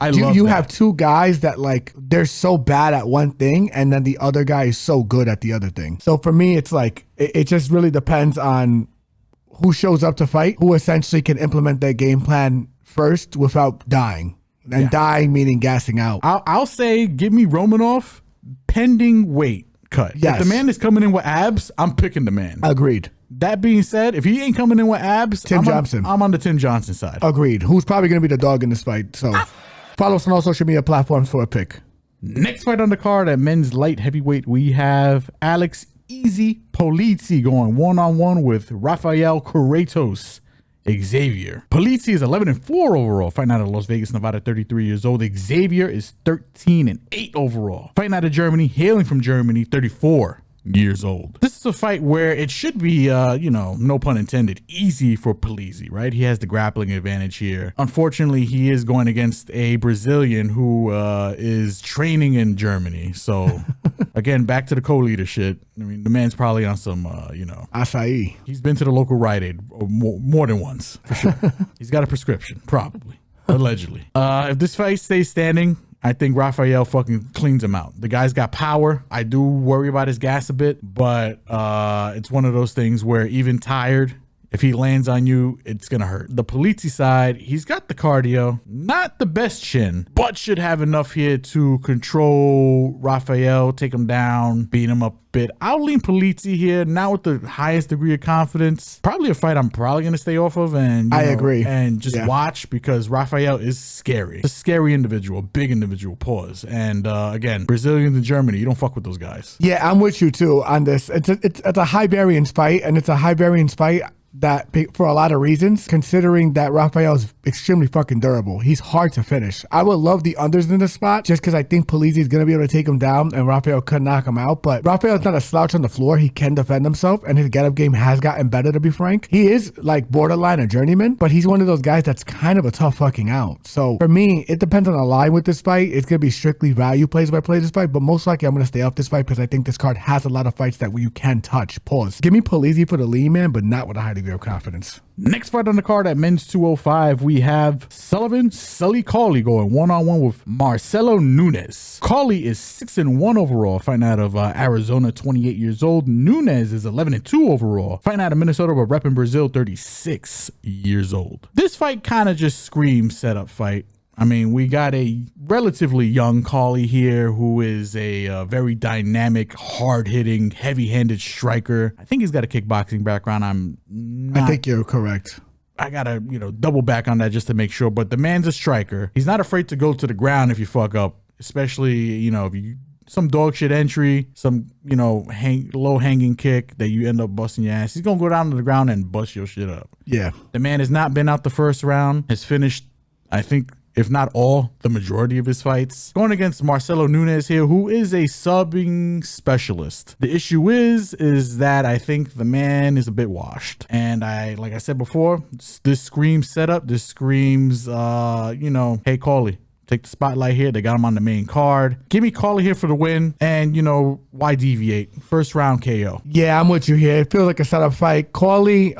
you have two guys that, like, they're so bad at one thing and then the other guy is so good at the other thing. So for me, it's like, it just really depends on who shows up to fight, who essentially can implement their game plan first without dying. And dying meaning gassing out. I'll say give me Romanov pending weight cut. Yes. If the man is coming in with abs, I'm picking the man. Agreed. That being said, if he ain't coming in with abs, Tim Johnson. I'm on the Tim Johnson side. Agreed. Who's probably going to be the dog in this fight. So follow us on all social media platforms for a pick. Next fight on the card at men's light heavyweight, we have Alex Easy Polizzi going one-on-one with Rafael Kratos Xavier. Polizzi is 11-4 overall, fighting out of Las Vegas, Nevada, 33 years old. Xavier is 13-8 overall, fighting out of Germany, hailing from Germany, 34 years old. This is a fight where it should be, no pun intended, easy for Polizzi, right? He has the grappling advantage here. Unfortunately, he is going against a Brazilian who is training in Germany. So, again, back to the co-leader shit. I mean, the man's probably on some, Acai. He's been to the local Rite Aid more than once, for sure. He's got a prescription, probably, allegedly. If this fight stays standing, I think Rafael fucking cleans him out. The guy's got power. I do worry about his gas a bit, but it's one of those things where even tired, if he lands on you, it's going to hurt. The Polizzi side, he's got the cardio, not the best chin, but should have enough here to control Rafael, take him down, beat him up a bit. I'll lean Polizzi here, not with the highest degree of confidence. Probably a fight I'm probably going to stay off of and I agree. And just watch because Rafael is scary. A scary individual, big individual, pause. And again, Brazilians in Germany, you don't fuck with those guys. Yeah, I'm with you too on this. It's a high variance fight, and it's a high variance fight that for a lot of reasons, considering that Rafael is extremely fucking durable. He's hard to finish. I would love the unders in this spot just because I think Polizzi is going to be able to take him down and Rafael could knock him out. But Rafael's not a slouch on the floor. He can defend himself and his get-up game has gotten better, to be frank. He is like borderline a journeyman, but he's one of those guys that's kind of a tough fucking out. So for me, it depends on the line with this fight. It's going to be strictly value plays if I play this fight, but most likely I'm going to stay off this fight because I think this card has a lot of fights that you can touch. Pause. Give me Polizzi for the lean man, but not with a high degree of confidence. Next fight on the card at men's 205, we have Sully Cawley going one-on-one with Marcelo Nunes. Cawley is 6-1 overall, fighting out of Arizona, 28 years old. Nunes is 11-2 overall, fighting out of Minnesota, but repping Brazil, 36 years old. This fight kind of just screams setup fight. I mean, we got a relatively young Cawley here who is a very dynamic, hard-hitting, heavy-handed striker. I think he's got a kickboxing background. I think you're correct. I gotta, double back on that just to make sure. But the man's a striker. He's not afraid to go to the ground if you fuck up, especially, if you some dog shit entry, some, low hanging kick that you end up busting your ass. He's gonna go down to the ground and bust your shit up. Yeah. The man has not been out the first round. Has finished, I think, if not all, the majority of his fights. Going against Marcelo Nunes here, who is a subbing specialist. The issue is that I think the man is a bit washed. And like I said before, this screams setup. This screams, hey, Cawley, take the spotlight here. They got him on the main card. Give me Cawley here for the win. And, why deviate? First round KO. Yeah, I'm with you here. It feels like a setup fight. Cawley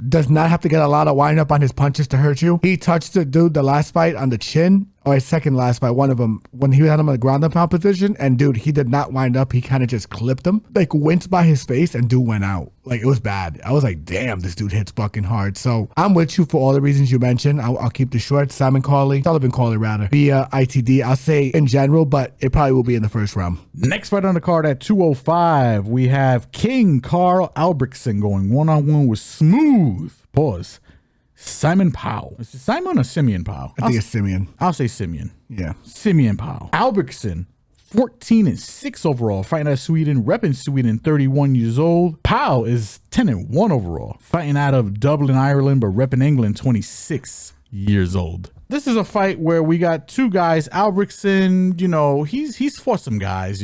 does not have to get a lot of wind up on his punches to hurt you. He touched the dude the last fight on the chin. Or his second last fight, one of them, when he had him in the ground and pound position, and dude, he did not wind up. He kind of just clipped him, like went by his face, and dude went out. Like, it was bad. I was like, damn, this dude hits fucking hard. So I'm with you for all the reasons you mentioned. I'll keep this short. Sullivan Cawley rather, via ITD. I'll say in general, but it probably will be in the first round. Next fight on the card at 205, we have King Carl Albrechtsen going one-on-one with Smooth. Pause. Simon Powell. Is it Simon or Simeon Powell? I think it's Simeon. I'll say Simeon. Yeah. Simeon Powell. Albrechtsen, 14-6 overall, fighting out of Sweden, repping Sweden, 31 years old. Powell is 10-1 overall, fighting out of Dublin, Ireland, but repping England, 26 years old. This is a fight where we got two guys. Albrechtsen, he's fought some guys,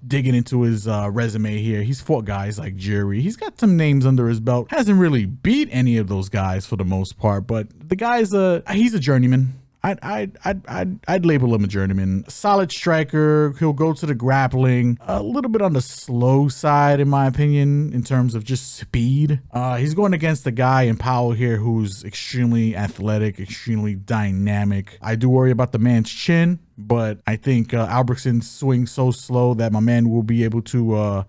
digging into his resume here. He's fought guys like Jury. He's got some names under his belt. Hasn't really beat any of those guys for the most part, but the guy's he's a journeyman. I'd label him a journeyman. Solid striker. He'll go to the grappling. A little bit on the slow side, in my opinion, in terms of just speed. He's going against the guy in Powell here who's extremely athletic, extremely dynamic. I do worry about the man's chin, but I think Albrechtsen swings so slow that my man will be able to,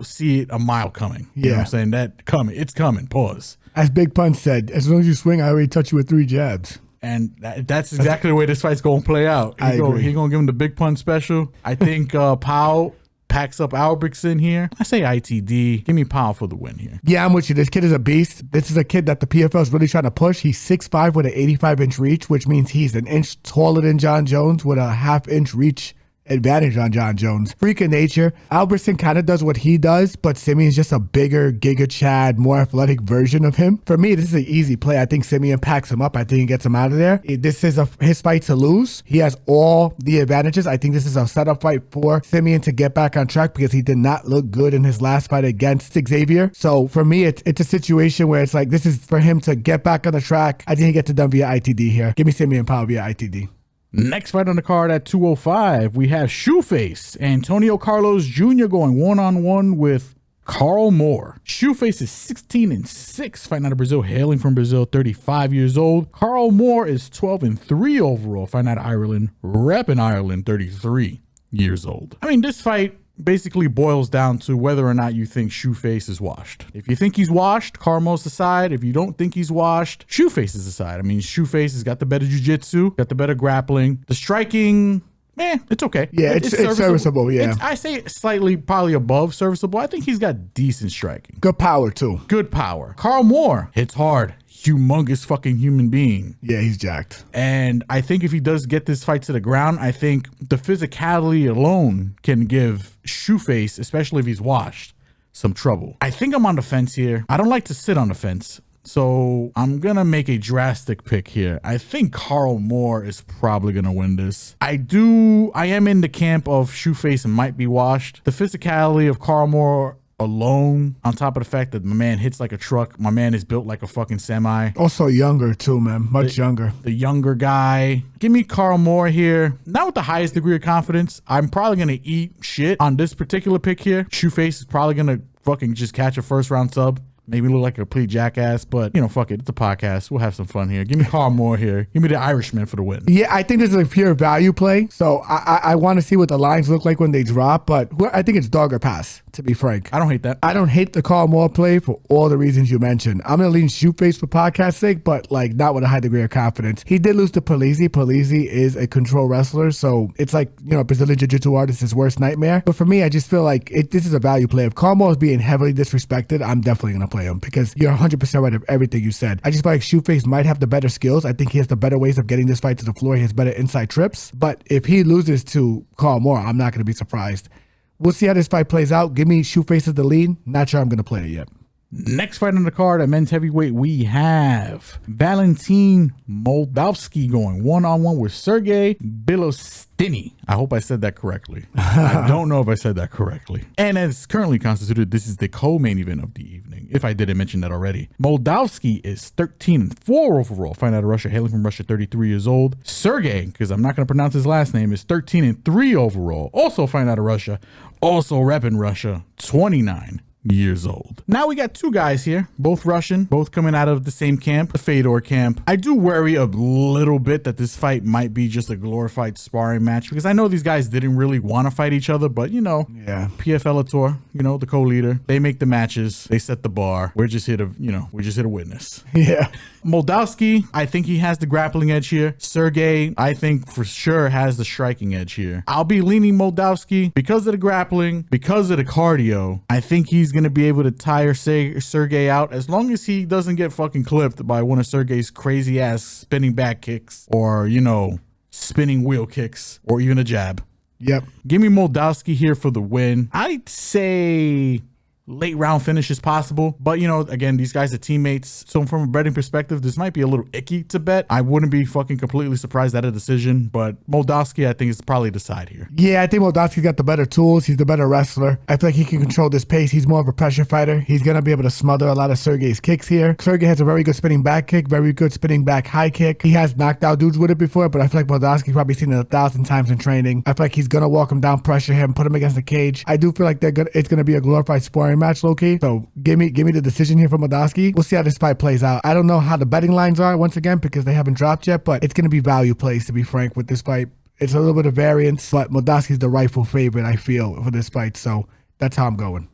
see it a mile coming. You know what I'm saying? That coming. It's coming. Pause. As Big Pun said, as long as you swing, I already touch you with 3 jabs. And that's exactly the way this fight's going to play out. He's going to give him the Big Pun special. I think Powell packs up Albrechtsen here. I say ITD. Give me Powell for the win here. Yeah, I'm with you. This kid is a beast. This is a kid that the PFL is really trying to push. He's 6'5" with an 85-inch reach, which means he's an inch taller than John Jones with a half-inch reach advantage on John Jones. Freak of nature. Albrechtsen kind of does what he does, but Simeon's just a bigger, Giga Chad, more athletic version of him. For me, this is an easy play. I think Simeon packs him up. I think he gets him out of there. This is his fight to lose. He has all the advantages. I think this is a setup fight for Simeon to get back on track because he did not look good in his last fight against Xavier. So for me, it's a situation where it's like this is for him to get back on the track. I think he gets it done via ITD here. Give me Simeon Powell via ITD. Next fight on the card at 205, we have Shoeface Antonio Carlos Jr. going one-on-one with Carl Moore. Shoeface is 16-6, fighting out of Brazil, hailing from Brazil, 35 years old. Carl Moore is 12-3 overall, fighting out of Ireland, repping Ireland, 33 years old. I mean, this fight basically boils down to whether or not you think Shoeface is washed. If you think he's washed, Carmo's the side. If you don't think he's washed, Shoeface is the side. I mean, Shoeface has got the better jiu-jitsu, got the better grappling. The striking, it's okay. Yeah, it's serviceable, yeah. I say slightly, probably above serviceable. I think he's got decent striking. Good power, too. Good power. Carl Moore hits hard. Humongous fucking human being. Yeah, he's jacked. And I think if he does get this fight to the ground, I think the physicality alone can give Shoeface, especially if he's washed, some trouble. I think I'm on the fence here. I don't like to sit on the fence, So I'm going to make a drastic pick here. I think Carl Moore is probably going to win this. I am in the camp of Shoeface might be washed. The physicality of Carl Moore alone, on top of the fact that my man hits like a truck, my man is built like a fucking semi. Also younger too, man. Much younger. The younger guy. Give me Carl Moore here. Not with the highest degree of confidence. I'm probably going to eat shit on this particular pick here. Shoeface is probably going to fucking just catch a first round sub. Maybe look like a complete jackass, but, you know, fuck it. It's a podcast. We'll have some fun here. Give me Carl Moore here. Give me the Irishman for the win. Yeah, I think this is a pure value play. So I want to see what the lines look like when they drop, but I think it's dog or pass, to be frank. I don't hate that. I don't hate the Carl Moore play for all the reasons you mentioned. I'm going to lean Shoeface for podcast sake, but like not with a high degree of confidence. He did lose to Polizzi. Polizzi is a control wrestler, so it's like, you know, Brazilian Jiu-Jitsu artist's worst nightmare. But for me, I just feel like this is a value play. If Carl Moore is being heavily disrespected, I'm definitely going to play him because you're 100% right of everything you said. I just feel like Shoeface might have the better skills. I think he has the better ways of getting this fight to the floor. He has better inside trips. But if he loses to Carl Moore, I'm not going to be surprised. We'll see how this fight plays out. Give me Shoeface as the lead. Not sure I'm going to play it yet. Next fight on the card at men's heavyweight, we have Valentin Moldavsky going one-on-one with Serhiy Bilostini. I hope I said that correctly. I don't know if I said that correctly. And as currently constituted, this is the co-main event of the evening, if I didn't mention that already. Moldavsky is 13-4 overall. Find out of Russia, hailing from Russia, 33 years old. Serhiy, because I'm not going to pronounce his last name, is 13-3 overall. Also find out of Russia, also repping Russia, 29 years old. Now we got two guys here, both Russian, both coming out of the same camp, the Fedor camp. I do worry a little bit that this fight might be just a glorified sparring match because I know these guys didn't really want to fight each other, but you know, yeah, PFL Tour, you know, the co-leader, they make the matches, they set the bar. We're just here to, you know, we're just here to witness. Yeah. Moldavsky, I think he has the grappling edge here. Serhiy, I think for sure has the striking edge here. I'll be leaning Moldavsky because of the grappling, because of the cardio. I think he's going to be able to tire Serhiy out as long as he doesn't get fucking clipped by one of Sergey's crazy ass spinning back kicks or, you know, spinning wheel kicks or even a jab. Yep. Give me Moldavsky here for the win. I'd say late round finish is possible, but you know, again, these guys are teammates, so from a betting perspective, this might be a little icky to bet. I wouldn't be fucking completely surprised at a decision, but Moldavsky, I think, is probably the side here. Yeah, I think Moldavsky's got the better tools. He's the better wrestler. I feel like he can control this pace. He's more of a pressure fighter. He's gonna be able to smother a lot of Sergey's kicks here. Serhiy has a very good spinning back kick, very good spinning back high kick. He has knocked out dudes with it before, but I feel like Moldavsky's probably seen it 1,000 times in training. I feel like he's gonna walk him down, pressure him, put him against the cage. I do feel like it's gonna be a glorified sparring match, low-key. So give me the decision here for Moldavsky. We'll see how this fight plays out. I don't know how the betting lines are once again because they haven't dropped yet, but it's going to be value plays, to be frank, with this fight. It's a little bit of variance, but Moldavsky's the rightful favorite, I feel, for this fight. So that's how I'm going.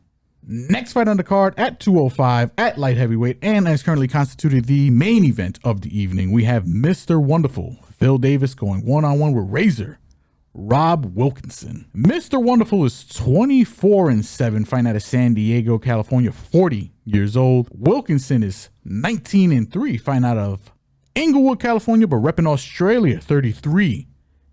Next fight on the card at 205 at light heavyweight and as currently constituted the main event of the evening, we have Mr. Wonderful Phil Davis going one-on-one with Razor Rob Wilkinson. Mr. Wonderful is 24-7, fighting out of San Diego, California, 40 years old. Wilkinson is 19-3, fighting out of Inglewood, California, but repping Australia, 33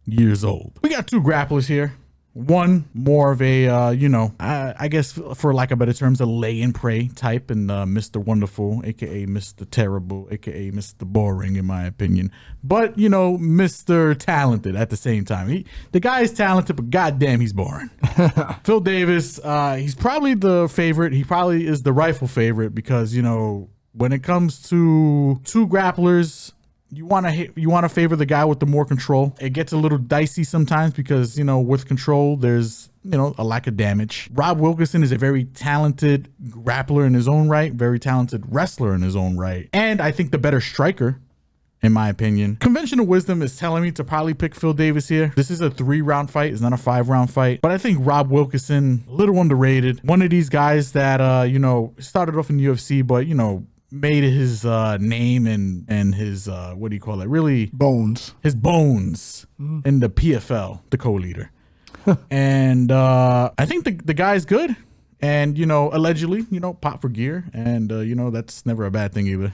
years old. We got two grapplers here. One more of a, you know, I guess for lack of better terms, a lay and pray type, and Mr. Wonderful, aka Mr. Terrible, aka Mr. Boring, in my opinion. But you know, Mr. Talented at the same time. The guy is talented, but goddamn, he's boring. Phil Davis, he's probably the favorite. He probably is the rightful favorite because you know when it comes to two grapplers, you want to favor the guy with the more control. It gets a little dicey sometimes because, you know, with control, there's, you know, a lack of damage. Rob Wilkinson is a very talented grappler in his own right, very talented wrestler in his own right, and I think the better striker, in my opinion. Conventional wisdom is telling me to probably pick Phil Davis here. This is a 3-round fight. It's not a 5-round fight, but I think Rob Wilkinson, a little underrated. One of these guys that, you know, started off in the UFC, but, you know, made his name and his what do you call it, really his bones in the PFL, the co-leader. And I think the guy's good, and you know, allegedly, you know, pot for gear, and you know, that's never a bad thing either.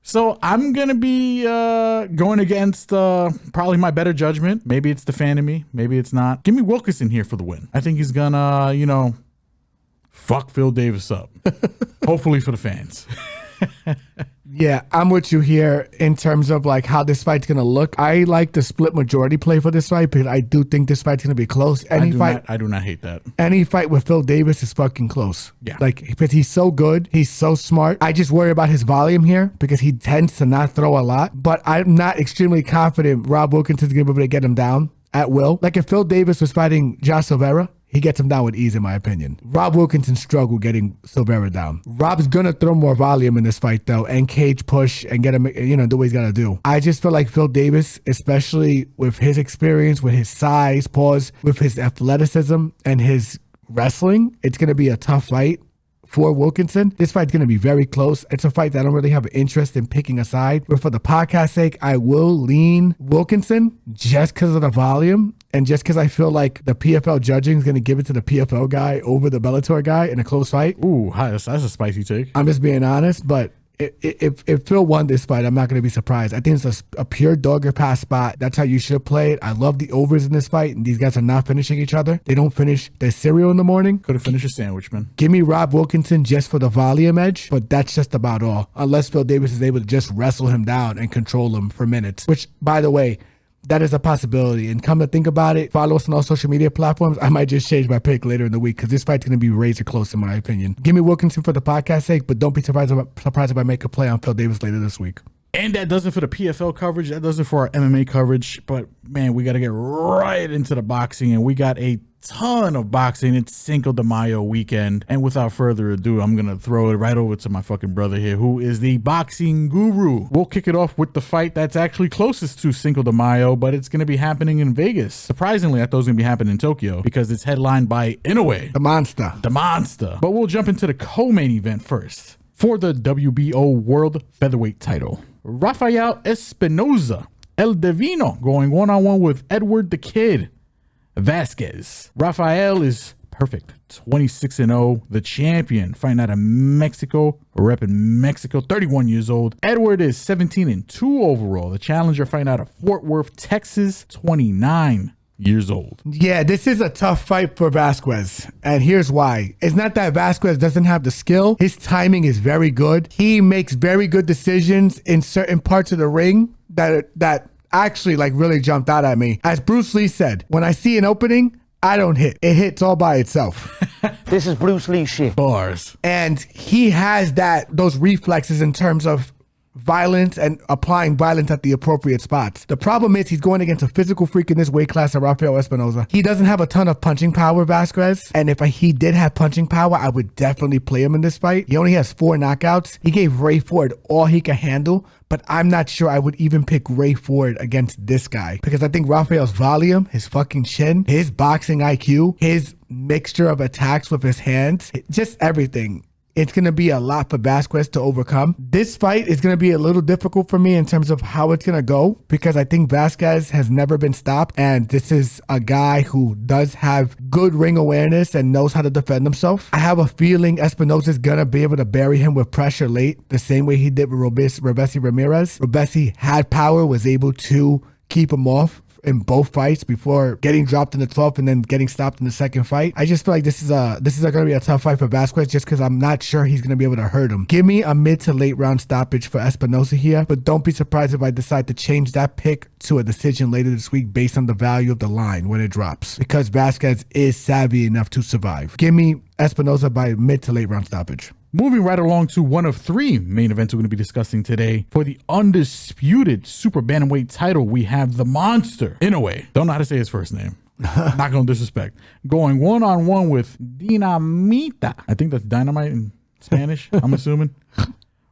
So I'm gonna be going against probably my better judgment. Maybe it's the fan in me, maybe it's not. Give me Wilkinson here for the win. I think he's gonna, you know, fuck Phil Davis up. Hopefully for the fans. Yeah, I'm with you here in terms of like how this fight's gonna look. I like the split majority play for this fight because I do think this fight's gonna be close. I do not hate that. Any fight with Phil Davis is fucking close. Yeah. Like, because he's so good, he's so smart. I just worry about his volume here because he tends to not throw a lot. But I'm not extremely confident Rob Wilkinson's gonna be able to get him down at will. Like if Phil Davis was fighting Josh Silveira, he gets him down with ease, in my opinion. Rob Wilkinson struggled getting Silveira down. Rob's gonna throw more volume in this fight, though, and cage push and get him, do what he's gotta do. I just feel like Phil Davis, especially with his experience, with his size, with his athleticism and his wrestling, it's gonna be a tough fight for Wilkinson. This fight's going to be very close. It's a fight that I don't really have an interest in picking a side, but for the podcast sake, I will lean Wilkinson just because of the volume and just because I feel like the PFL judging is going to give it to the PFL guy over the Bellator guy in a close fight. Ooh, that's a spicy take. I'm just being honest, but if Phil won this fight, I'm not going to be surprised. I think it's a pure dog or pass spot. That's how you should play it. I love the overs in this fight, and these guys are not finishing each other. They don't finish their cereal in the morning. Could have finished a sandwich, man. Give me Rob Wilkinson just for the volume edge, but that's just about all. Unless Phil Davis is able to just wrestle him down and control him for minutes, which, by the way, that is a possibility. And come to think about it, follow us on all social media platforms. I might just change my pick later in the week because this fight's going to be razor close in my opinion. Give me Wilkinson for the podcast sake, but don't be surprised if I make a play on Phil Davis later this week. And that does it for the PFL coverage. That does it for our MMA coverage. But, man, we got to get right into the boxing. And we got a ton of boxing. It's Cinco de Mayo weekend. And without further ado, I'm going to throw it right over to my fucking brother here, who is the boxing guru. We'll kick it off with the fight that's actually closest to Cinco de Mayo, but it's going to be happening in Vegas. Surprisingly, I thought it was going to be happening in Tokyo because it's headlined by Inoue. The monster. The monster. But we'll jump into the co-main event first for the WBO World Featherweight title. Rafael Espinoza, El Divino, going one-on-one with Edward the Kid Vasquez. Rafael is perfect, 26-0, the champion, fighting out of Mexico, repping Mexico, 31 years old. Edward is 17-2 overall, the challenger, fighting out of Fort Worth, Texas, 29 years old. Yeah, this is a tough fight for Vasquez, and here's why. It's not that Vasquez doesn't have the skill. His timing is very good. He makes very good decisions in certain parts of the ring that actually like really jumped out at me. As Bruce Lee said, when I see an opening, I don't hit. It hits all by itself. This is Bruce Lee shit. Bars. And he has those reflexes in terms of violence and applying violence at the appropriate spots. The problem is he's going against a physical freak in this weight class, Rafael Espinoza. He doesn't have a ton of punching power, Vasquez, and if he did have punching power, I would definitely play him in this fight. He only has 4 knockouts. He gave Ray Ford all he could handle, but I'm not sure I would even pick Ray Ford against this guy because I think Rafael's volume, his fucking chin, his boxing IQ, his mixture of attacks with his hands, just everything. It's going to be a lot for Vasquez to overcome. This fight is going to be a little difficult for me in terms of how it's going to go because I think Vasquez has never been stopped, and this is a guy who does have good ring awareness and knows how to defend himself. I have a feeling Espinoza is going to be able to bury him with pressure late, the same way he did with Robesi Ramirez. Robesi had power, was able to keep him off in both fights before getting dropped in the 12th and then getting stopped in the second fight. I just feel like this is going to be a tough fight for Vasquez just because I'm not sure he's going to be able to hurt him. Give me a mid to late round stoppage for Espinoza here, but don't be surprised if I decide to change that pick to a decision later this week based on the value of the line when it drops because Vasquez is savvy enough to survive. Give me Espinoza by mid to late round stoppage. Moving right along to one of 3 main events we're going to be discussing today. For the undisputed super bantamweight title, we have the monster, Inoue. Don't know how to say his first name. Not going to disrespect. Going one-on-one with Dinamita. I think that's dynamite in Spanish, I'm assuming.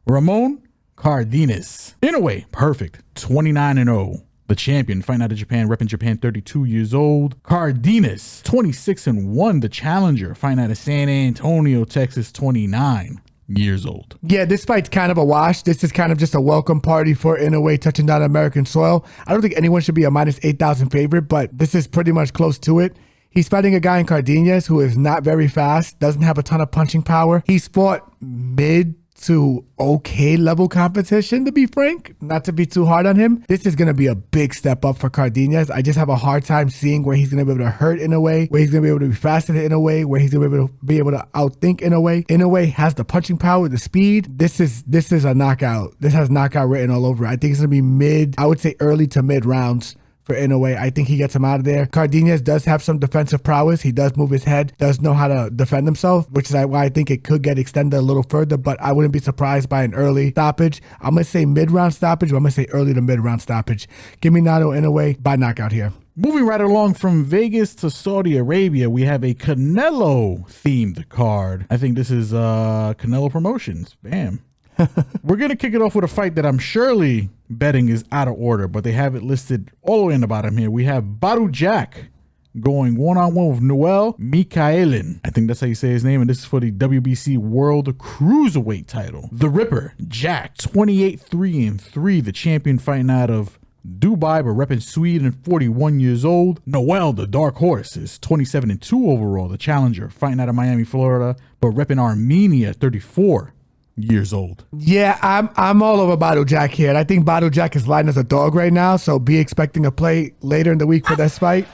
Ramon Cardenas. Inoue, perfect, 29-0. The champion, fighting out of Japan, repping Japan, 32 years old. Cardenas, 26-1. The challenger, fighting out of San Antonio, Texas, 29 years old. Yeah, this fight's kind of a wash. This is kind of just a welcome party for Inoue touching down American soil. I don't think anyone should be a minus 8,000 favorite, but this is pretty much close to it. He's fighting a guy in Cardenas who is not very fast, doesn't have a ton of punching power. He's fought mid to okay level competition, to be frank, not to be too hard on him. This is going to be a big step up for Cardenas. I just have a hard time seeing where he's going to be able to hurt in a way, where he's going to be able to be faster in a way, where he's going to be able to outthink in a way. Inoue has the punching power, the speed. This is a knockout. This has knockout written all over it. I think it's going to be mid, I would say early to mid rounds for Inoue. I think he gets him out of there. Cardenas does have some defensive prowess. He does move his head, does know how to defend himself, which is why I think it could get extended a little further, but I wouldn't be surprised by an early stoppage. I'm going to say mid-round stoppage, but I'm going to say early to mid-round stoppage. Give me Nato Inoue by knockout here. Moving right along from Vegas to Saudi Arabia, we have a Canelo-themed card. I think this is Canelo Promotions. Bam. We're going to kick it off with a fight that I'm surely betting is out of order, but they have it listed all the way in the bottom here. We have Badou Jack going one-on-one with Noel Mikaelin. I think that's how you say his name, and this is for the WBC World Cruiserweight title. The Ripper, Jack, 28-3-3, the champion fighting out of Dubai, but repping Sweden, 41 years old. Noel, the Dark Horse, is 27-2 overall, the challenger, fighting out of Miami, Florida, but repping Armenia, 34 years old. Yeah, I'm all over Badou Jack here. And I think Badou Jack is lying as a dog right now, so be expecting a play later in the week for this fight.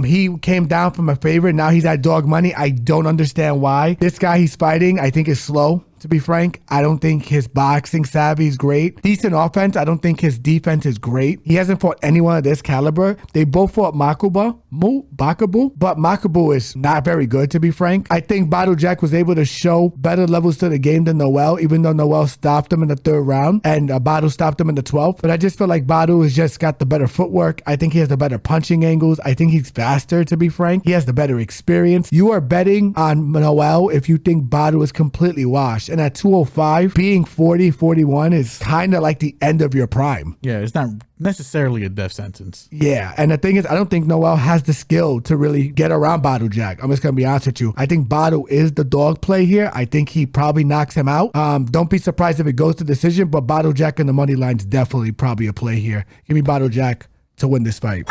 He came down from a favorite. Now he's at dog money. I don't understand why. This guy he's fighting, I think, is slow. To be frank, I don't think his boxing savvy is great. Decent offense. I don't think his defense is great. He hasn't fought anyone of this caliber. They both fought Bakabu, but Makabu is not very good, to be frank. I think Badou Jack was able to show better levels to the game than Noel, even though Noel stopped him in the 3rd round and Badou stopped him in the 12th. But I just feel like Badou has just got the better footwork. I think he has the better punching angles. I think he's faster, to be frank. He has the better experience. You are betting on Noel if you think Badou is completely washed. And at 205, being 40-41 is kind of like the end of your prime. Yeah, it's not necessarily a death sentence. Yeah, and the thing is, I don't think Noel has the skill to really get around Badou Jack. I'm just going to be honest with you. I think Badou is the dog play here. I think he probably knocks him out. Don't be surprised if it goes to decision, but Badou Jack in the money line is definitely probably a play here. Give me Badou Jack to win this fight.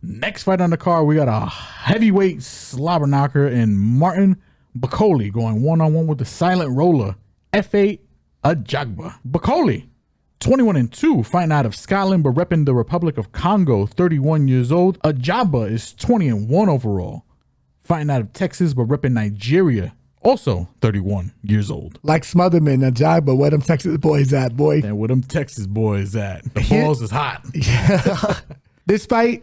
Next fight on the card, we got a heavyweight slobber knocker in Martin Bakole going one-on-one with the silent roller, F8 Ajagba. Bakole, 21-2, fighting out of Scotland, but repping the Republic of Congo, 31 years old. Ajagba is 20-1 overall, fighting out of Texas, but repping Nigeria, also 31 years old. Like Smotherman, Ajagba, where them Texas boys at, boy? And where them Texas boys at? The balls is hot. Yeah. This fight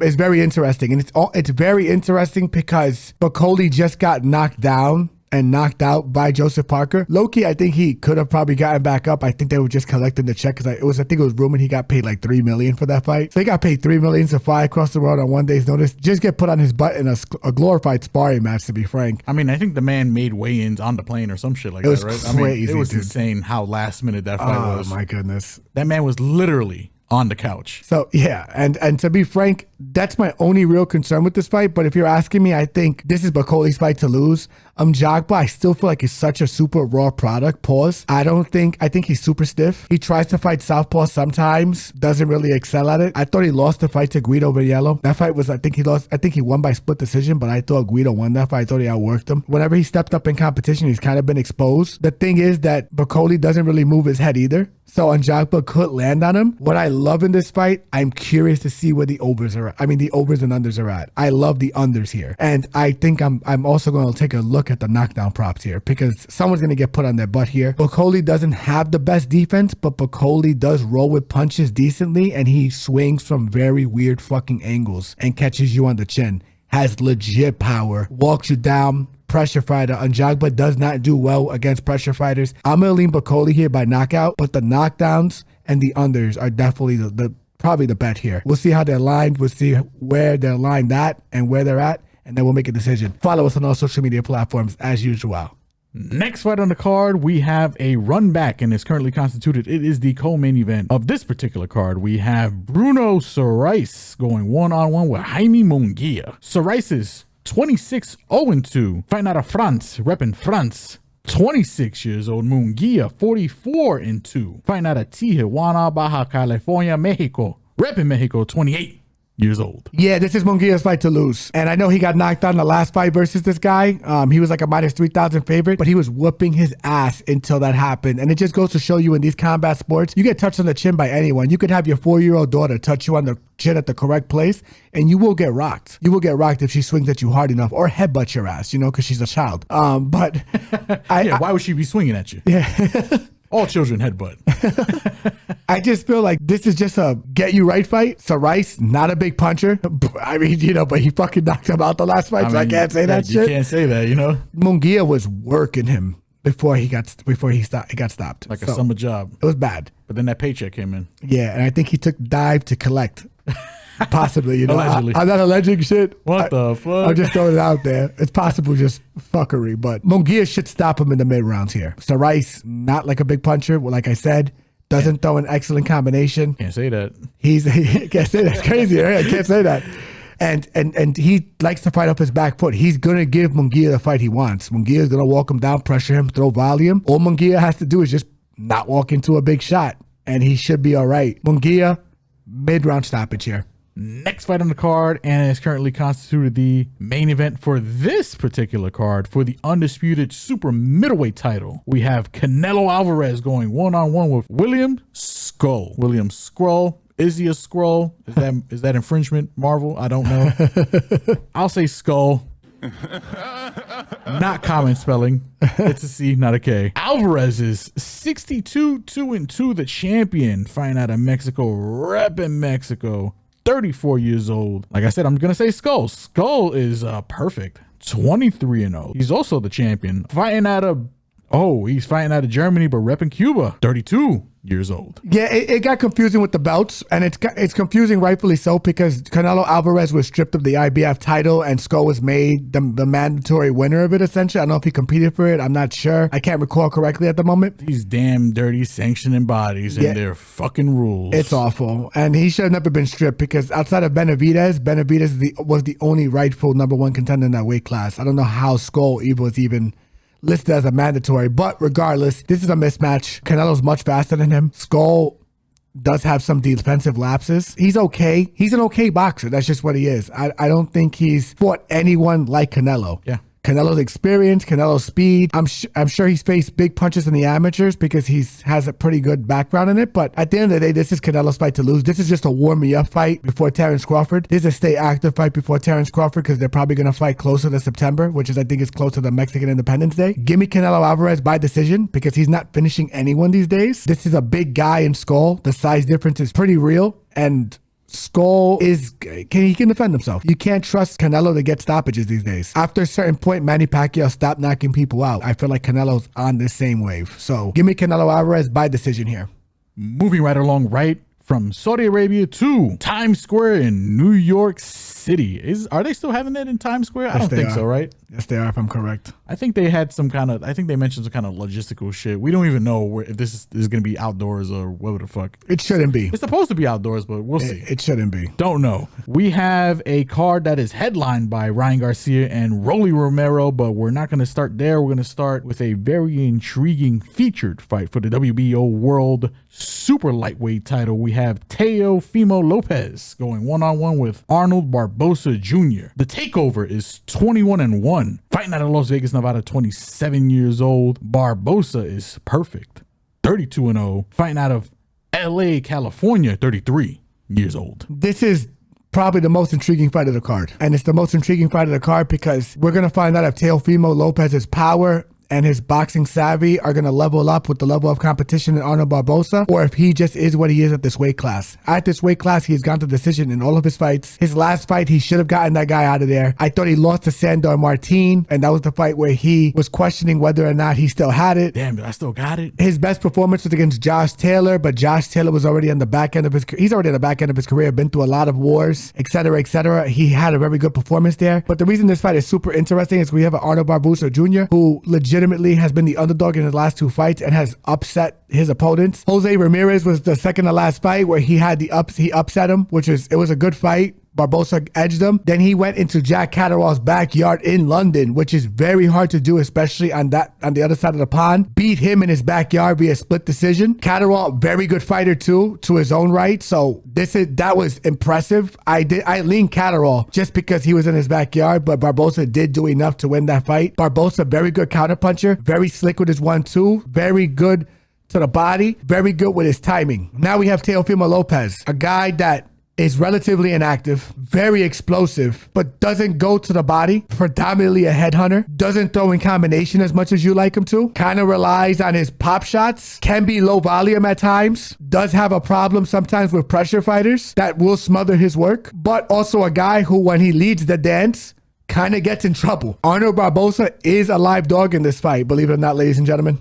is very interesting, and it's very interesting because Bakole just got knocked down and knocked out by Joseph Parker. Low-key, I think he could have probably gotten back up. I think they were just collecting the check because I think it was rumored he got paid like $3 million for that fight. So he got paid $3 million to fly across the world on one day's notice. Just get put on his butt in a glorified sparring match, to be frank. I mean, I think the man made weigh-ins on the plane or some shit like that, right? Crazy, I mean, it was dude. insane how last minute that fight was. Oh my goodness. That man was literally on the couch. So yeah, and to be frank, that's my only real concern with this fight. But if you're asking me, I think this is Bakole's fight to lose. Jagba, I still feel like he's such a super raw product. Pause. I think he's super stiff. He tries to fight southpaw sometimes, doesn't really excel at it. I thought he lost the fight to Guido Villello. That fight was, I think he won by split decision, but I thought Guido won that fight. I thought he outworked him. Whenever he stepped up in competition, he's kind of been exposed. The thing is that Bakole doesn't really move his head either. So Jagba could land on him. What I love in this fight, I'm curious to see where the overs are at. I mean, the overs and unders are at. I love the unders here. And I think I'm also going to take a look at the knockdown props here because someone's going to get put on their butt here. Bakole doesn't have the best defense, but Bakole does roll with punches decently, and he swings from very weird fucking angles and catches you on the chin. Has legit power, walks you down, pressure fighter. Jagba does not do well against pressure fighters. I'm going to lean Bakole here by knockout, but the knockdowns and the unders are definitely probably the bet here. We'll see how they're lined. We'll see where they're lined at and where they're at, and then we'll make a decision. Follow us on all social media platforms as usual. Next fight on the card, we have a run back and is currently constituted. It is the co-main event of this particular card. We have Bruno Serhiy going one-on-one with Jaime Munguia. Serhiy is 26-0-2, fighting out of France, repping France. 26 years old. Munguia, 44-2, fighting out of Tijuana, Baja California, Mexico, repping Mexico, 28 years old. Yeah, this is Munguia's fight to lose. And I know he got knocked out in the last fight versus this guy. He was like a minus 3,000 favorite, but he was whooping his ass until that happened. And it just goes to show you in these combat sports, you get touched on the chin by anyone. You could have your 4-year-old daughter touch you on the chin at the correct place, and you will get rocked. You will get rocked if she swings at you hard enough or headbutts your ass, because she's a child. But why would she be swinging at you? Yeah. All children headbutt. I just feel like this is just a get you right fight. Serhiy, not a big puncher. I mean, but he fucking knocked him out the last fight, so I can't say that shit. You can't say that, Munguia was working him before he got stopped. Like a summer job. It was bad. But then that paycheck came in. Yeah, and I think he took dive to collect. Possibly, Allegedly. I'm not alleging shit. What the fuck? I'm just throwing it out there. It's possible just fuckery, but Munguia should stop him in the mid rounds here. Serhiy, not like a big puncher. Well, like I said, doesn't throw an excellent combination. Can't say that. Can't say that's crazy. Right? I can't say that. And he likes to fight off his back foot. He's going to give Munguia the fight he wants. Munguia is going to walk him down, pressure him, throw volume. All Munguia has to do is just not walk into a big shot, and he should be all right. Munguia, mid-round stoppage here. Next fight on the card, and is currently constituted the main event for this particular card for the undisputed super middleweight title. We have Canelo Álvarez going one-on-one with William Scull. William Scull. Is he a Skrull? Is that infringement, Marvel? I don't know. I'll say Skull. Not common spelling. It's a C, not a K. Álvarez is 62-2-2, the champion, fighting out of Mexico, repping Mexico. 34 years old. Like I said, I'm going to say Skull. Skull is perfect. 23-0. He's also the champion. He's fighting out of Germany, but repping Cuba. 32 years old. Yeah, it got confusing with the belts, and it's confusing rightfully so because Canelo Álvarez was stripped of the IBF title and Scull was made the mandatory winner of it, essentially. I don't know if he competed for it. I'm not sure. I can't recall correctly at the moment. These damn dirty sanctioning bodies and their fucking rules. It's awful. And he should have never been stripped because outside of Benavidez was the only rightful #1 contender in that weight class. I don't know how Scull was even listed as a mandatory, but regardless, this is a mismatch. Canelo's much faster than him. Scull does have some defensive lapses. He's okay. He's an okay boxer. That's just what he is. I don't think he's fought anyone like Canelo. Yeah. Canelo's experience, Canelo's speed. I'm sure he's faced big punches in the amateurs because he has a pretty good background in it. But at the end of the day, this is Canelo's fight to lose. This is just a warm me up fight before Terence Crawford. This is a stay active fight before Terence Crawford because they're probably going to fight closer to September, which is I think is closer to Mexican Independence Day. Give me Canelo Álvarez by decision because he's not finishing anyone these days. This is a big guy in Scull. The size difference is pretty real, and Scull he can defend himself. You can't trust Canelo to get stoppages these days. After a certain point, Manny Pacquiao stopped knocking people out. I feel like Canelo's on this same wave. So give me Canelo Álvarez by decision here. Moving right along, right from Saudi Arabia to Times Square in New York City. Are they still having that in Times Square? I don't think so, right? Yes, they are, if I'm correct. I think they mentioned some kind of logistical shit. We don't even know if this is going to be outdoors or whatever the fuck. It shouldn't be. It's supposed to be outdoors, but we'll see. It shouldn't be. Don't know. We have a card that is headlined by Ryan Garcia and Rolly Romero, but we're not going to start there. We're going to start with a very intriguing featured fight for the WBO World Super Lightweight title. We have Teofimo Lopez going one-on-one with Arnold Barbosa Jr. The takeover is 21-1. Fighting out of Las Vegas, Nevada, 27 years old. Barbosa is perfect. 32-0. Fighting out of LA, California, 33 years old. This is probably the most intriguing fight of the card. And it's the most intriguing fight of the card because we're going to find out if Teofimo Lopez's power and his boxing savvy are going to level up with the level of competition in Arnold Barbosa, or if he just is what he is at this weight class. At this weight class, he's gone to decision in all of his fights. His last fight, he should have gotten that guy out of there. I thought he lost to Sandor Martin, and that was the fight where he was questioning whether or not he still had it. Damn, I still got it. His best performance was against Josh Taylor, but Josh Taylor was already on the back end of his career. He's already on the back end of his career, been through a lot of wars, etc., etc. He had a very good performance there. But the reason this fight is super interesting is we have an Arnold Barbosa Jr. who legitimately has been the underdog in his last two fights and has upset his opponents. Jose Ramirez was the second to last fight where he upset him, it was a good fight, Barbosa edged him. Then he went into Jack Catterall's backyard in London, which is very hard to do, especially on the other side of the pond. Beat him in his backyard via split decision. Catterall, very good fighter too, to his own right. So that was impressive. I lean Catterall just because he was in his backyard, but Barbosa did do enough to win that fight. Barbosa, very good counterpuncher, very slick with his 1-2, very good to the body, very good with his timing. Now we have Teofimo Lopez, a guy that is relatively inactive, very explosive, but doesn't go to the body, predominantly a headhunter, doesn't throw in combination as much as you like him to, kind of relies on his pop shots, can be low volume at times, does have a problem sometimes with pressure fighters that will smother his work, but also a guy who, when he leads the dance, kind of gets in trouble. Arnold Barbosa is a live dog in this fight, believe it or not, ladies and gentlemen.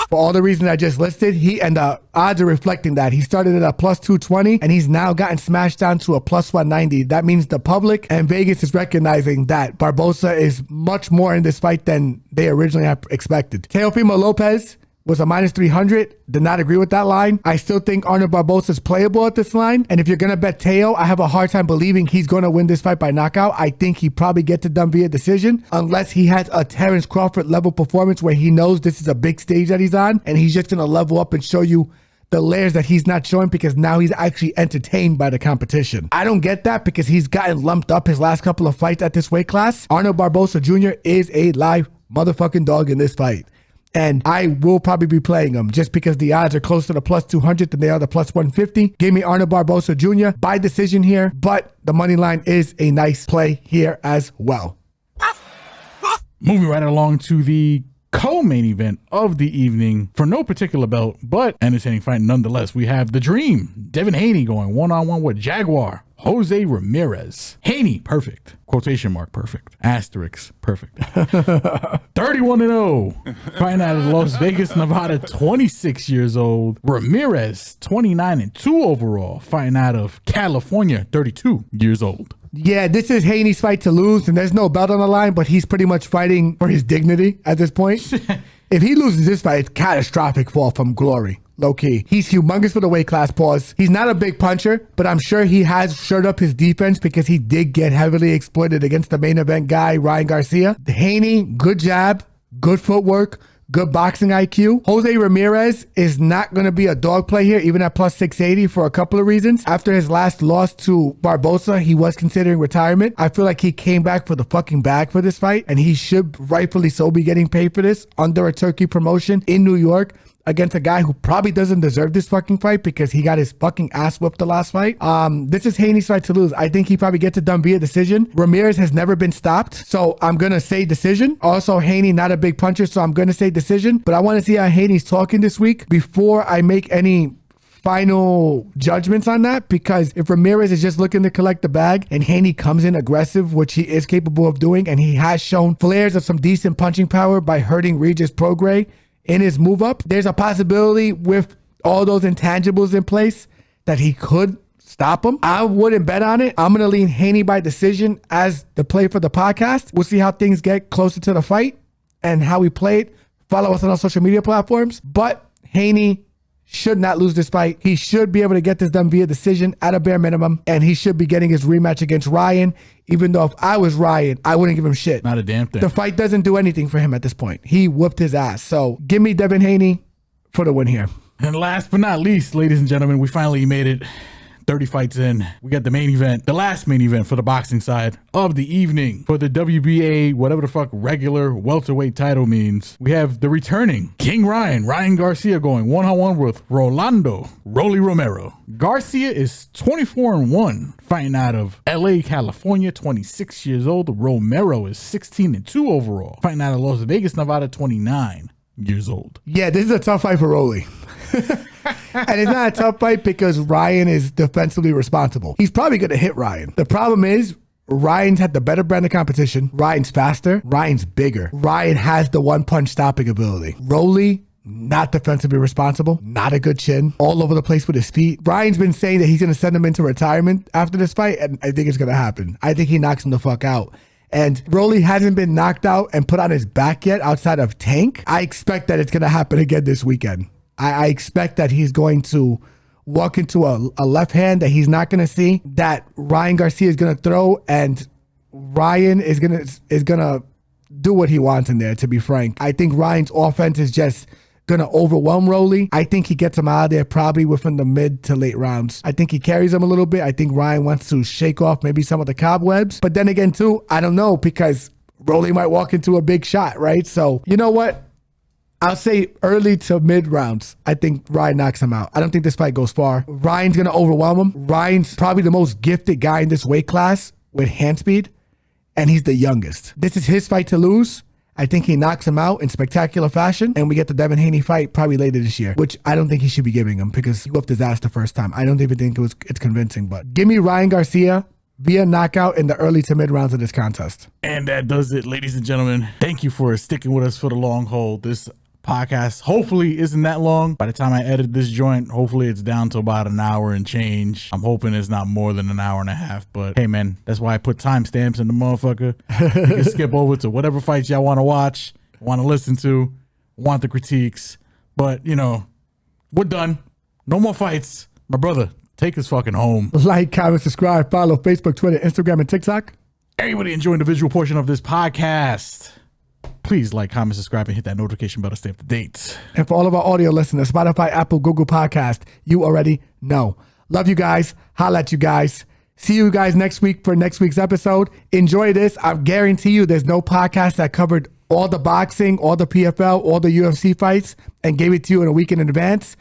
For all the reasons I just listed, and the odds are reflecting that. He started at a plus 220 and he's now gotten smashed down to a plus 190. That means the public and Vegas is recognizing that Barbosa is much more in this fight than they originally had expected. Teofimo Lopez was a minus 300. Did not agree with that line. I still think Arnold Barbosa is playable at this line. And if you're going to bet Teo, I have a hard time believing he's going to win this fight by knockout. I think he probably gets it done via decision unless he has a Terrence Crawford level performance where he knows this is a big stage that he's on and he's just going to level up and show you the layers that he's not showing because now he's actually entertained by the competition. I don't get that because he's gotten lumped up his last couple of fights at this weight class. Arnold Barbosa Jr. is a live motherfucking dog in this fight. And I will probably be playing him just because the odds are closer to the plus 200 than they are the plus 150. Give me Arnold Barbosa Jr. by decision here, but the money line is a nice play here as well. Moving right along to the co-main event of the evening for no particular belt, but entertaining fight nonetheless. We have the Dream, Devin Haney, going one-on-one with Jaguar Jose Ramirez. Haney, perfect. Quotation mark, perfect. Asterisk, perfect. 31-0. Fighting out of Las Vegas, Nevada, 26 years old. Ramirez, 29-2 overall. Fighting out of California, 32 years old. Yeah, this is Haney's fight to lose, and there's no belt on the line, but he's pretty much fighting for his dignity at this point. If he loses this fight, it's catastrophic fall from glory. Low key. He's humongous for the weight class, pause. He's not a big puncher, but I'm sure he has shored up his defense because he did get heavily exploited against the main event guy, Ryan Garcia. Haney, good jab, good footwork, good boxing IQ. Jose Ramirez is not going to be a dog play here, even at plus 680 for a couple of reasons. After his last loss to Barbosa, he was considering retirement. I feel like he came back for the fucking bag for this fight, and he should rightfully so be getting paid for this under a turkey promotion in New York against a guy who probably doesn't deserve this fucking fight because he got his fucking ass whipped the last fight. This is Haney's fight to lose. I think he probably gets it done via decision. Ramirez has never been stopped, so I'm going to say decision. Also, Haney, not a big puncher, so I'm going to say decision. But I want to see how Haney's talking this week before I make any final judgments on that, because if Ramirez is just looking to collect the bag and Haney comes in aggressive, which he is capable of doing, and he has shown flares of some decent punching power by hurting Regis Prograis in his move up, there's a possibility with all those intangibles in place that he could stop him. I wouldn't bet on it. I'm going to lean Haney by decision as the play for the podcast. We'll see how things get closer to the fight and how we play it. Follow us on our social media platforms. But Haney should not lose this fight. He should be able to get this done via decision at a bare minimum, and he should be getting his rematch against Ryan, even though if I was Ryan, I wouldn't give him shit. Not a damn thing. The fight doesn't do anything for him at this point. He whooped his ass. So give me Devin Haney for the win here. And last but not least, ladies and gentlemen, we finally made it 30 fights in. We got the main event, the last main event for the boxing side of the evening for the WBA, whatever the fuck regular welterweight title means. We have the returning King Ryan Garcia, going one-on-one with Rolando Rolly Romero. Garcia is 24-1, fighting out of LA, California, 26 years old. Romero is 16-2 overall, fighting out of Las Vegas, Nevada, 29 years old. Yeah, this is a tough fight for Rolly. And it's not a tough fight because Ryan is defensively responsible. He's probably going to hit Ryan. The problem is Ryan's had the better brand of competition. Ryan's faster. Ryan's bigger. Ryan has the one-punch stopping ability. Rolly, not defensively responsible. Not a good chin. All over the place with his feet. Ryan's been saying that he's going to send him into retirement after this fight, and I think it's going to happen. I think he knocks him the fuck out. And Rolly hasn't been knocked out and put on his back yet outside of Tank. I expect that it's going to happen again this weekend. I expect that he's going to walk into a left hand that he's not going to see, that Ryan Garcia is going to throw, and Ryan is gonna do what he wants in there, to be frank. I think Ryan's offense is just going to overwhelm Rolly. I think he gets him out of there probably within the mid to late rounds. I think he carries him a little bit. I think Ryan wants to shake off maybe some of the cobwebs. But then again, too, I don't know, because Rolly might walk into a big shot, right? So, you know what? I'll say early to mid rounds. I think Ryan knocks him out. I don't think this fight goes far. Ryan's going to overwhelm him. Ryan's probably the most gifted guy in this weight class with hand speed, and he's the youngest. This is his fight to lose. I think he knocks him out in spectacular fashion, and we get the Devin Haney fight probably later this year, which I don't think he should be giving him because he whooped his ass the first time. I don't even think it's convincing, but give me Ryan Garcia via knockout in the early to mid rounds of this contest. And that does it, ladies and gentlemen. Thank you for sticking with us for the long haul. This podcast hopefully isn't that long. By the time I edit this joint, hopefully it's down to about an hour and change. I'm hoping it's not more than an hour and a half, but hey man, that's why I put timestamps in the motherfucker. You can skip over to whatever fights y'all want to watch, want to listen to, want the critiques. But you know, we're done. No more fights. My brother, take us fucking home. Like, comment, subscribe, follow Facebook, Twitter, Instagram, and TikTok. Everybody enjoying the visual portion of this podcast, please like, comment, subscribe, and hit that notification bell to stay up to date. And for all of our audio listeners, Spotify, Apple, Google Podcast, you already know. Love you guys. Holla at you guys. See you guys next week for next week's episode. Enjoy this. I guarantee you there's no podcast that covered all the boxing, all the PFL, all the UFC fights, and gave it to you in a week in advance.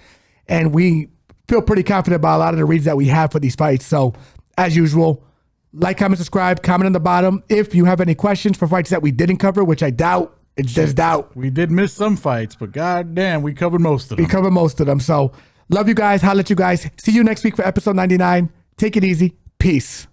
And we feel pretty confident about a lot of the reads that we have for these fights. So, as usual, like, comment, subscribe, comment on the bottom. If you have any questions for fights that we didn't cover, which I doubt, it's just doubt. We did miss some fights, but goddamn, we covered most of them. We covered most of them. So, love you guys. Holla at you guys. See you next week for episode 99. Take it easy. Peace.